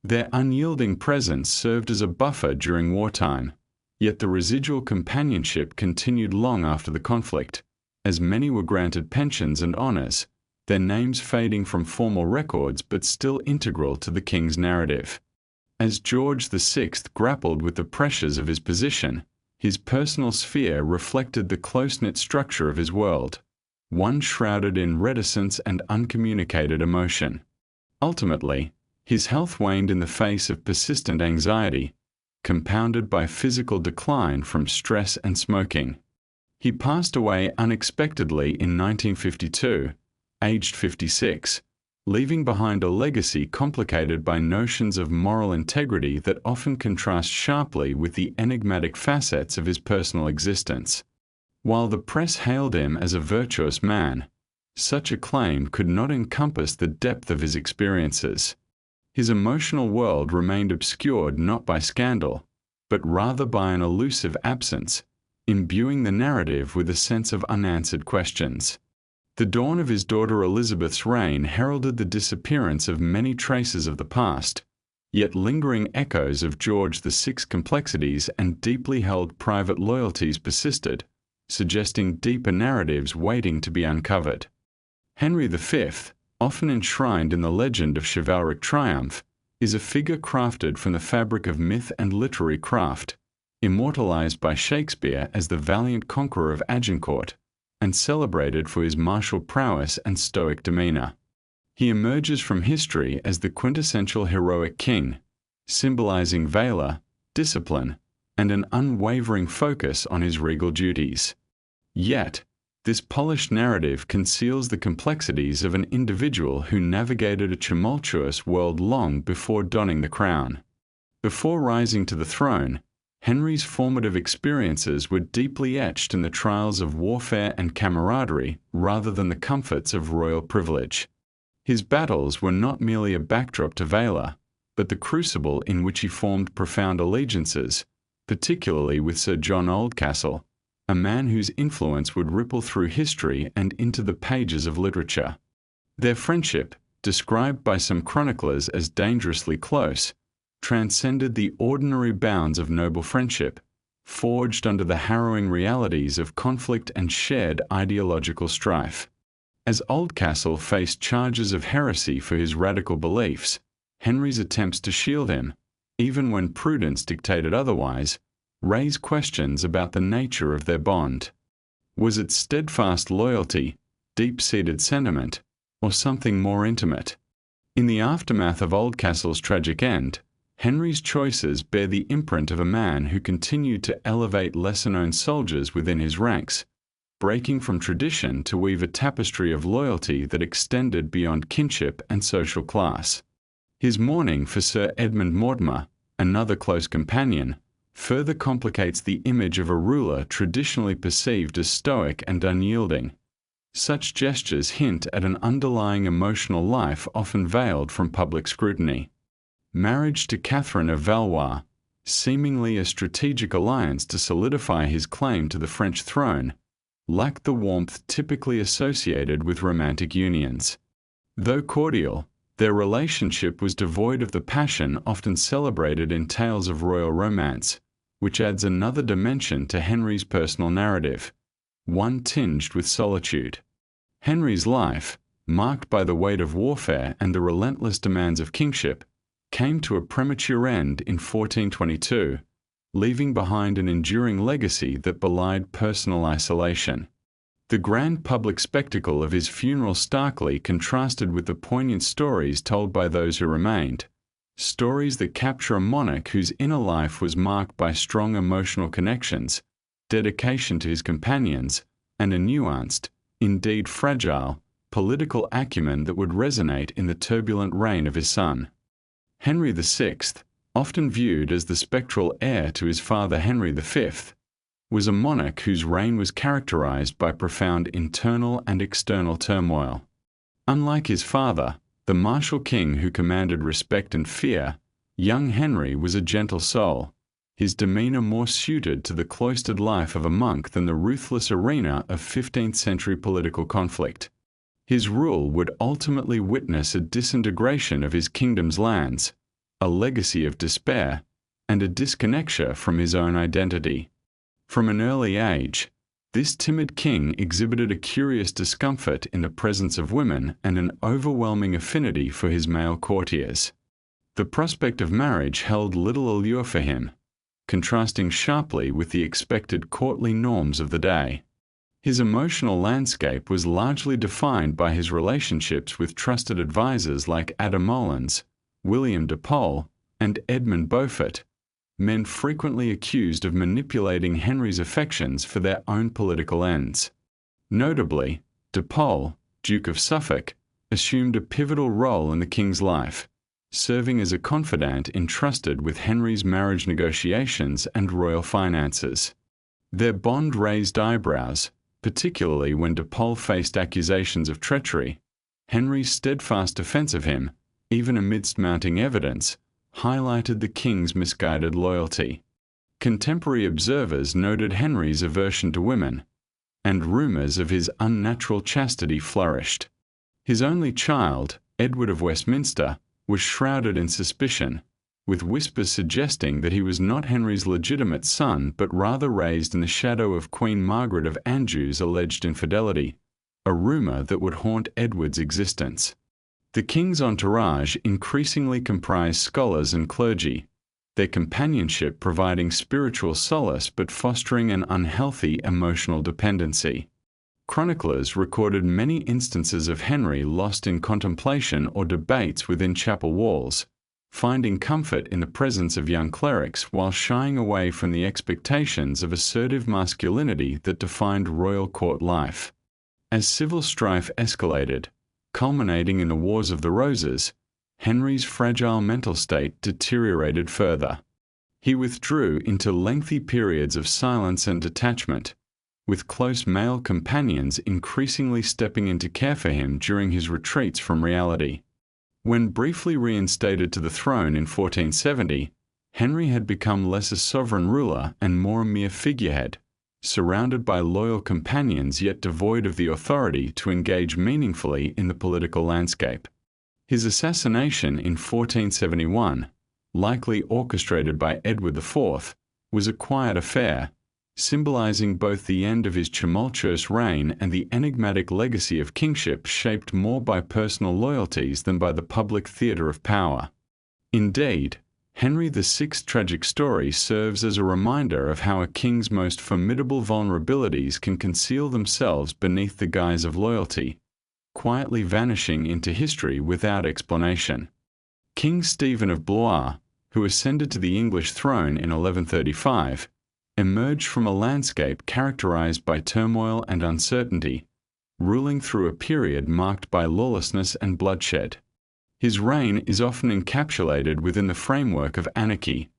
S1: Their unyielding presence served as a buffer during wartime, yet the residual companionship continued long after the conflict, as many were granted pensions and honors, their names fading from formal records but still integral to the king's narrative. As George VI grappled with the pressures of his position, his personal sphere reflected the close-knit structure of his world, one shrouded in reticence and uncommunicated emotion. Ultimately, his health waned in the face of persistent anxiety, compounded by physical decline from stress and smoking. He passed away unexpectedly in 1952, aged 56, leaving behind a legacy complicated by notions of moral integrity that often contrast sharply with the enigmatic facets of his personal existence. While the press hailed him as a virtuous man, such a claim could not encompass the depth of his experiences. His emotional world remained obscured not by scandal, but rather by an elusive absence, imbuing the narrative with a sense of unanswered questions. The dawn of his daughter Elizabeth's reign heralded the disappearance of many traces of the past, yet lingering echoes of George VI's complexities and deeply held private loyalties persisted, suggesting deeper narratives waiting to be uncovered. Henry V, often enshrined in the legend of chivalric triumph, is a figure crafted from the fabric of myth and literary craft, immortalized by Shakespeare as the valiant conqueror of Agincourt, and celebrated for his martial prowess and stoic demeanor. He emerges from history as the quintessential heroic king, symbolizing valor, discipline, and an unwavering focus on his regal duties. Yet, this polished narrative conceals the complexities of an individual who navigated a tumultuous world long before donning the crown. Before rising to the throne, Henry's formative experiences were deeply etched in the trials of warfare and camaraderie rather than the comforts of royal privilege. His battles were not merely a backdrop to valor, but the crucible in which he formed profound allegiances, particularly with Sir John Oldcastle, a man whose influence would ripple through history and into the pages of literature. Their friendship, described by some chroniclers as dangerously close, transcended the ordinary bounds of noble friendship, forged under the harrowing realities of conflict and shared ideological strife. As Oldcastle faced charges of heresy for his radical beliefs, Henry's attempts to shield him, even when prudence dictated otherwise, raised questions about the nature of their bond. Was it steadfast loyalty, deep-seated sentiment, or something more intimate? In the aftermath of Oldcastle's tragic end, Henry's choices bear the imprint of a man who continued to elevate lesser-known soldiers within his ranks, breaking from tradition to weave a tapestry of loyalty that extended beyond kinship and social class. His mourning for Sir Edmund Mortimer, another close companion, further complicates the image of a ruler traditionally perceived as stoic and unyielding. Such gestures hint at an underlying emotional life often veiled from public scrutiny. Marriage to Catherine of Valois, seemingly a strategic alliance to solidify his claim to the French throne, lacked the warmth typically associated with romantic unions. Though cordial, their relationship was devoid of the passion often celebrated in tales of royal romance, which adds another dimension to Henry's personal narrative, one tinged with solitude. Henry's life, marked by the weight of warfare and the relentless demands of kingship, came to a premature end in 1422, leaving behind an enduring legacy that belied personal isolation. The grand public spectacle of his funeral starkly contrasted with the poignant stories told by those who remained, stories that capture a monarch whose inner life was marked by strong emotional connections, dedication to his companions, and a nuanced, indeed fragile, political acumen that would resonate in the turbulent reign of his son. Henry VI, often viewed as the spectral heir to his father Henry V, was a monarch whose reign was characterized by profound internal and external turmoil. Unlike his father, the martial king who commanded respect and fear, young Henry was a gentle soul, his demeanor more suited to the cloistered life of a monk than the ruthless arena of 15th-century political conflict. His rule would ultimately witness a disintegration of his kingdom's lands, a legacy of despair, and a disconnection from his own identity. From an early age, this timid king exhibited a curious discomfort in the presence of women and an overwhelming affinity for his male courtiers. The prospect of marriage held little allure for him, contrasting sharply with the expected courtly norms of the day. His emotional landscape was largely defined by his relationships with trusted advisors like Adam Mullins, William de Pole, and Edmund Beaufort, men frequently accused of manipulating Henry's affections for their own political ends. Notably, de Pole, Duke of Suffolk, assumed a pivotal role in the king's life, serving as a confidant entrusted with Henry's marriage negotiations and royal finances. Their bond raised eyebrows, particularly when de Pole faced accusations of treachery. Henry's steadfast defense of him, even amidst mounting evidence, highlighted the king's misguided loyalty. Contemporary observers noted Henry's aversion to women, and rumors of his unnatural chastity flourished. His only child, Edward of Westminster, was shrouded in suspicion, with whispers suggesting that he was not Henry's legitimate son but rather raised in the shadow of Queen Margaret of Anjou's alleged infidelity, a rumor that would haunt Edward's existence. The king's entourage increasingly comprised scholars and clergy, their companionship providing spiritual solace but fostering an unhealthy emotional dependency. Chroniclers recorded many instances of Henry lost in contemplation or debates within chapel walls, finding comfort in the presence of young clerics while shying away from the expectations of assertive masculinity that defined royal court life. As civil strife escalated, culminating in the Wars of the Roses, Henry's fragile mental state deteriorated further. He withdrew into lengthy periods of silence and detachment, with close male companions increasingly stepping in to care for him during his retreats from reality. When briefly reinstated to the throne in 1470, Henry had become less a sovereign ruler and more a mere figurehead, surrounded by loyal companions yet devoid of the authority to engage meaningfully in the political landscape. His assassination in 1471, likely orchestrated by Edward IV, was a quiet affair, symbolizing both the end of his tumultuous reign and the enigmatic legacy of kingship shaped more by personal loyalties than by the public theatre of power. Indeed, Henry VI's tragic story serves as a reminder of how a king's most formidable vulnerabilities can conceal themselves beneath the guise of loyalty, quietly vanishing into history without explanation. King Stephen of Blois, who ascended to the English throne in 1135, emerged from a landscape characterized by turmoil and uncertainty, ruling through a period marked by lawlessness and bloodshed. His reign is often encapsulated within the framework of anarchy,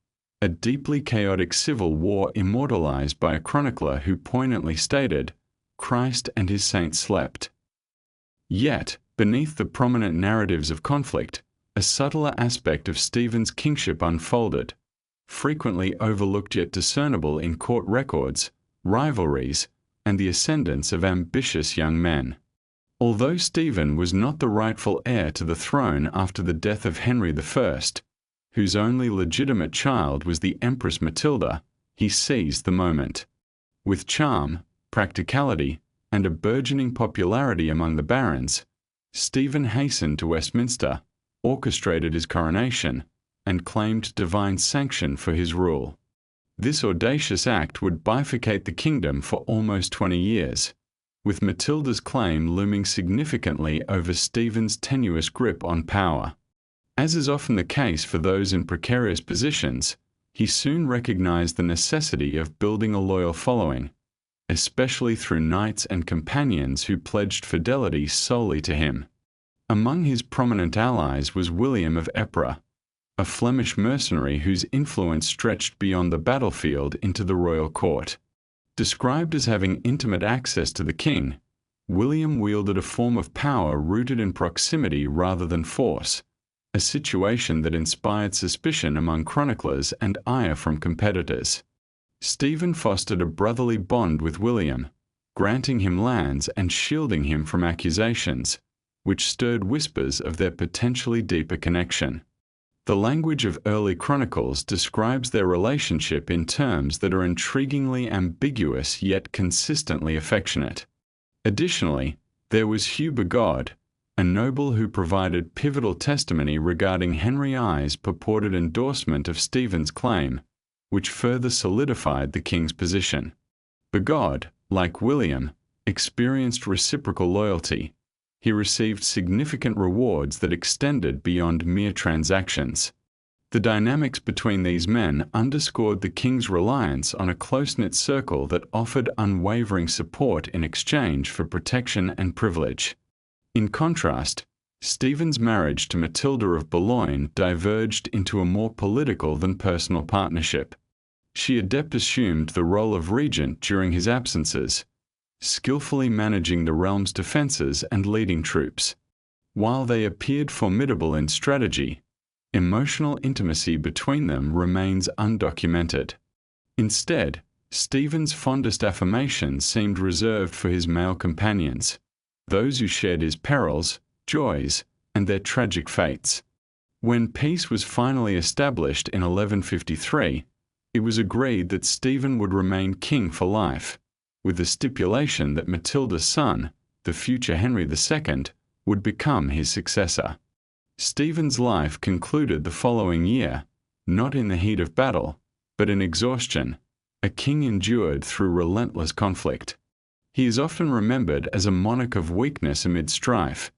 S1: a deeply chaotic civil war immortalized by a chronicler who poignantly stated, "Christ and his saints slept." Yet, beneath the prominent narratives of conflict, a subtler aspect of Stephen's kingship unfolded, frequently overlooked yet discernible in court records, rivalries, and the ascendance of ambitious young men. Although Stephen was not the rightful heir to the throne after the death of Henry I, whose only legitimate child was the Empress Matilda, he seized the moment. With charm, practicality, and a burgeoning popularity among the barons, Stephen hastened to Westminster, orchestrated his coronation, and claimed divine sanction for his rule. This audacious act would bifurcate the kingdom for almost 20 years, with Matilda's claim looming significantly over Stephen's tenuous grip on power. As is often the case for those in precarious positions, he soon recognized the necessity of building a loyal following, especially through knights and companions who pledged fidelity solely to him. Among his prominent allies was William of Ypres, a Flemish mercenary whose influence stretched beyond the battlefield into the royal court. Described as having intimate access to the king, William wielded a form of power rooted in proximity rather than force, a situation that inspired suspicion among chroniclers and ire from competitors. Stephen fostered a brotherly bond with William, granting him lands and shielding him from accusations, which stirred whispers of their potentially deeper connection. The language of early chronicles describes their relationship in terms that are intriguingly ambiguous yet consistently affectionate. Additionally, there was Hugh Bigod, a noble who provided pivotal testimony regarding Henry I's purported endorsement of Stephen's claim, which further solidified the king's position. Bigod, like William, experienced reciprocal loyalty. He received significant rewards that extended beyond mere transactions. The dynamics between these men underscored the king's reliance on a close-knit circle that offered unwavering support in exchange for protection and privilege. In contrast, Stephen's marriage to Matilda of Boulogne diverged into a more political than personal partnership. She assumed the role of regent during his absences, skillfully managing the realm's defenses and leading troops. While they appeared formidable in strategy, emotional intimacy between them remains undocumented. Instead, Stephen's fondest affirmations seemed reserved for his male companions, those who shared his perils, joys, and their tragic fates. When peace was finally established in 1153, it was agreed that Stephen would remain king for life, with the stipulation that Matilda's son, the future Henry II, would become his successor. Stephen's life concluded the following year, not in the heat of battle, but in exhaustion, a king endured through relentless conflict. He is often remembered as a monarch of weakness amid strife,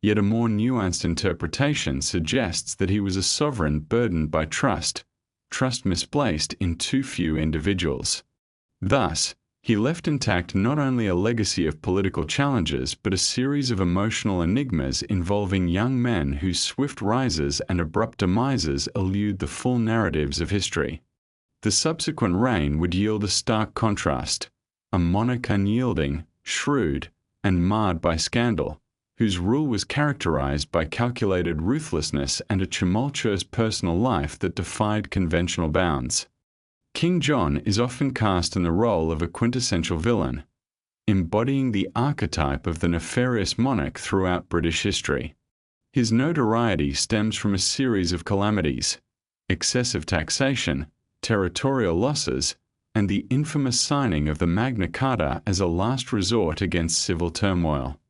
S1: yet a more nuanced interpretation suggests that he was a sovereign burdened by trust misplaced in too few individuals. Thus, he left intact not only a legacy of political challenges but a series of emotional enigmas involving young men whose swift rises and abrupt demises elude the full narratives of history. The subsequent reign would yield a stark contrast, a monarch unyielding, shrewd, and marred by scandal, whose rule was characterized by calculated ruthlessness and a tumultuous personal life that defied conventional bounds. King John is often cast in the role of a quintessential villain, embodying the archetype of the nefarious monarch throughout British history. His notoriety stems from a series of calamities: excessive taxation, territorial losses, and the infamous signing of the Magna Carta as a last resort against civil turmoil.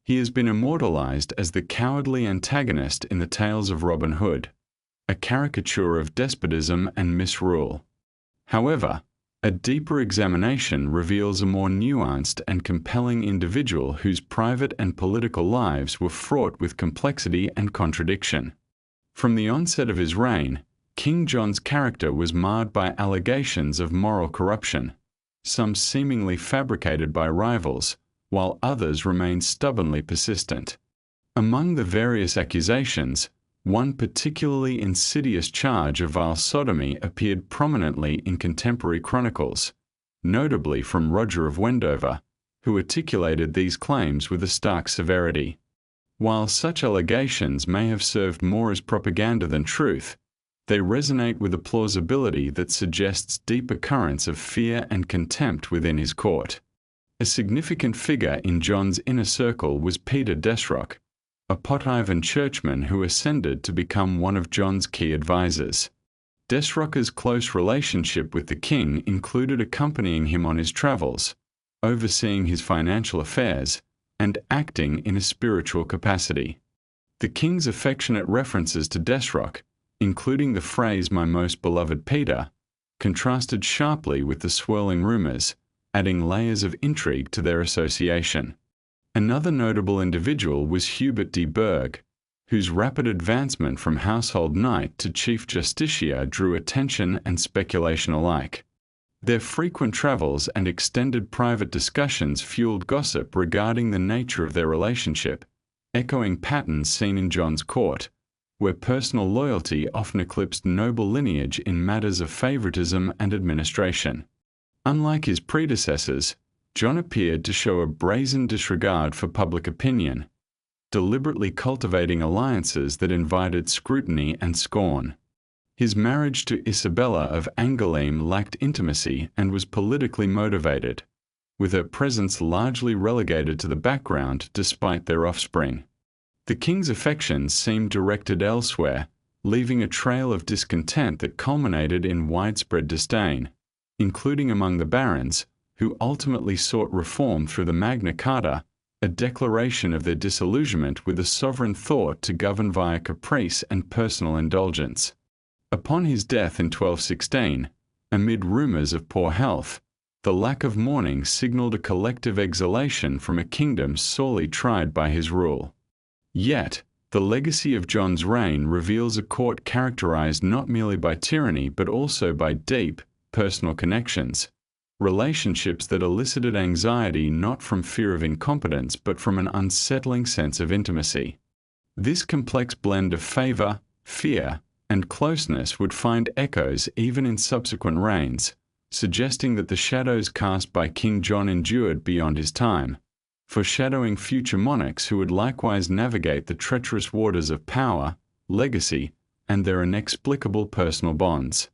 S1: He has been immortalized as the cowardly antagonist in the tales of Robin Hood, a caricature of despotism and misrule. However, a deeper examination reveals a more nuanced and compelling individual whose private and political lives were fraught with complexity and contradiction. From the onset of his reign, King John's character was marred by allegations of moral corruption, some seemingly fabricated by rivals, while others remained stubbornly persistent. Among the various accusations, one particularly insidious charge of vile sodomy appeared prominently in contemporary chronicles, notably from Roger of Wendover, who articulated these claims with a stark severity. While such allegations may have served more as propaganda than truth, they resonate with a plausibility that suggests deeper currents of fear and contempt within his court. A significant figure in John's inner circle was Peter Desrock, a Potivan churchman who ascended to become one of John's key advisors. Desrocker's close relationship with the king included accompanying him on his travels, overseeing his financial affairs, and acting in a spiritual capacity. The king's affectionate references to Desrock, including the phrase "my most beloved Peter," contrasted sharply with the swirling rumours, adding layers of intrigue to their association. Another notable individual was Hubert de Burgh, whose rapid advancement from household knight to chief justiciar drew attention and speculation alike. Their frequent travels and extended private discussions fueled gossip regarding the nature of their relationship, echoing patterns seen in John's court, where personal loyalty often eclipsed noble lineage in matters of favoritism and administration. Unlike his predecessors, John appeared to show a brazen disregard for public opinion, deliberately cultivating alliances that invited scrutiny and scorn. His marriage to Isabella of Angoulême lacked intimacy and was politically motivated, with her presence largely relegated to the background despite their offspring. The king's affections seemed directed elsewhere, leaving a trail of discontent that culminated in widespread disdain, including among the barons, who ultimately sought reform through the Magna Carta, a declaration of their disillusionment with a sovereign thought to govern via caprice and personal indulgence. Upon his death in 1216, amid rumours of poor health, the lack of mourning signalled a collective exhalation from a kingdom sorely tried by his rule. Yet, the legacy of John's reign reveals a court characterised not merely by tyranny but also by deep, personal connections, relationships that elicited anxiety not from fear of incompetence but from an unsettling sense of intimacy. This complex blend of favour, fear, and closeness would find echoes even in subsequent reigns, suggesting that the shadows cast by King John endured beyond his time, foreshadowing future monarchs who would likewise navigate the treacherous waters of power, legacy, and their inexplicable personal bonds.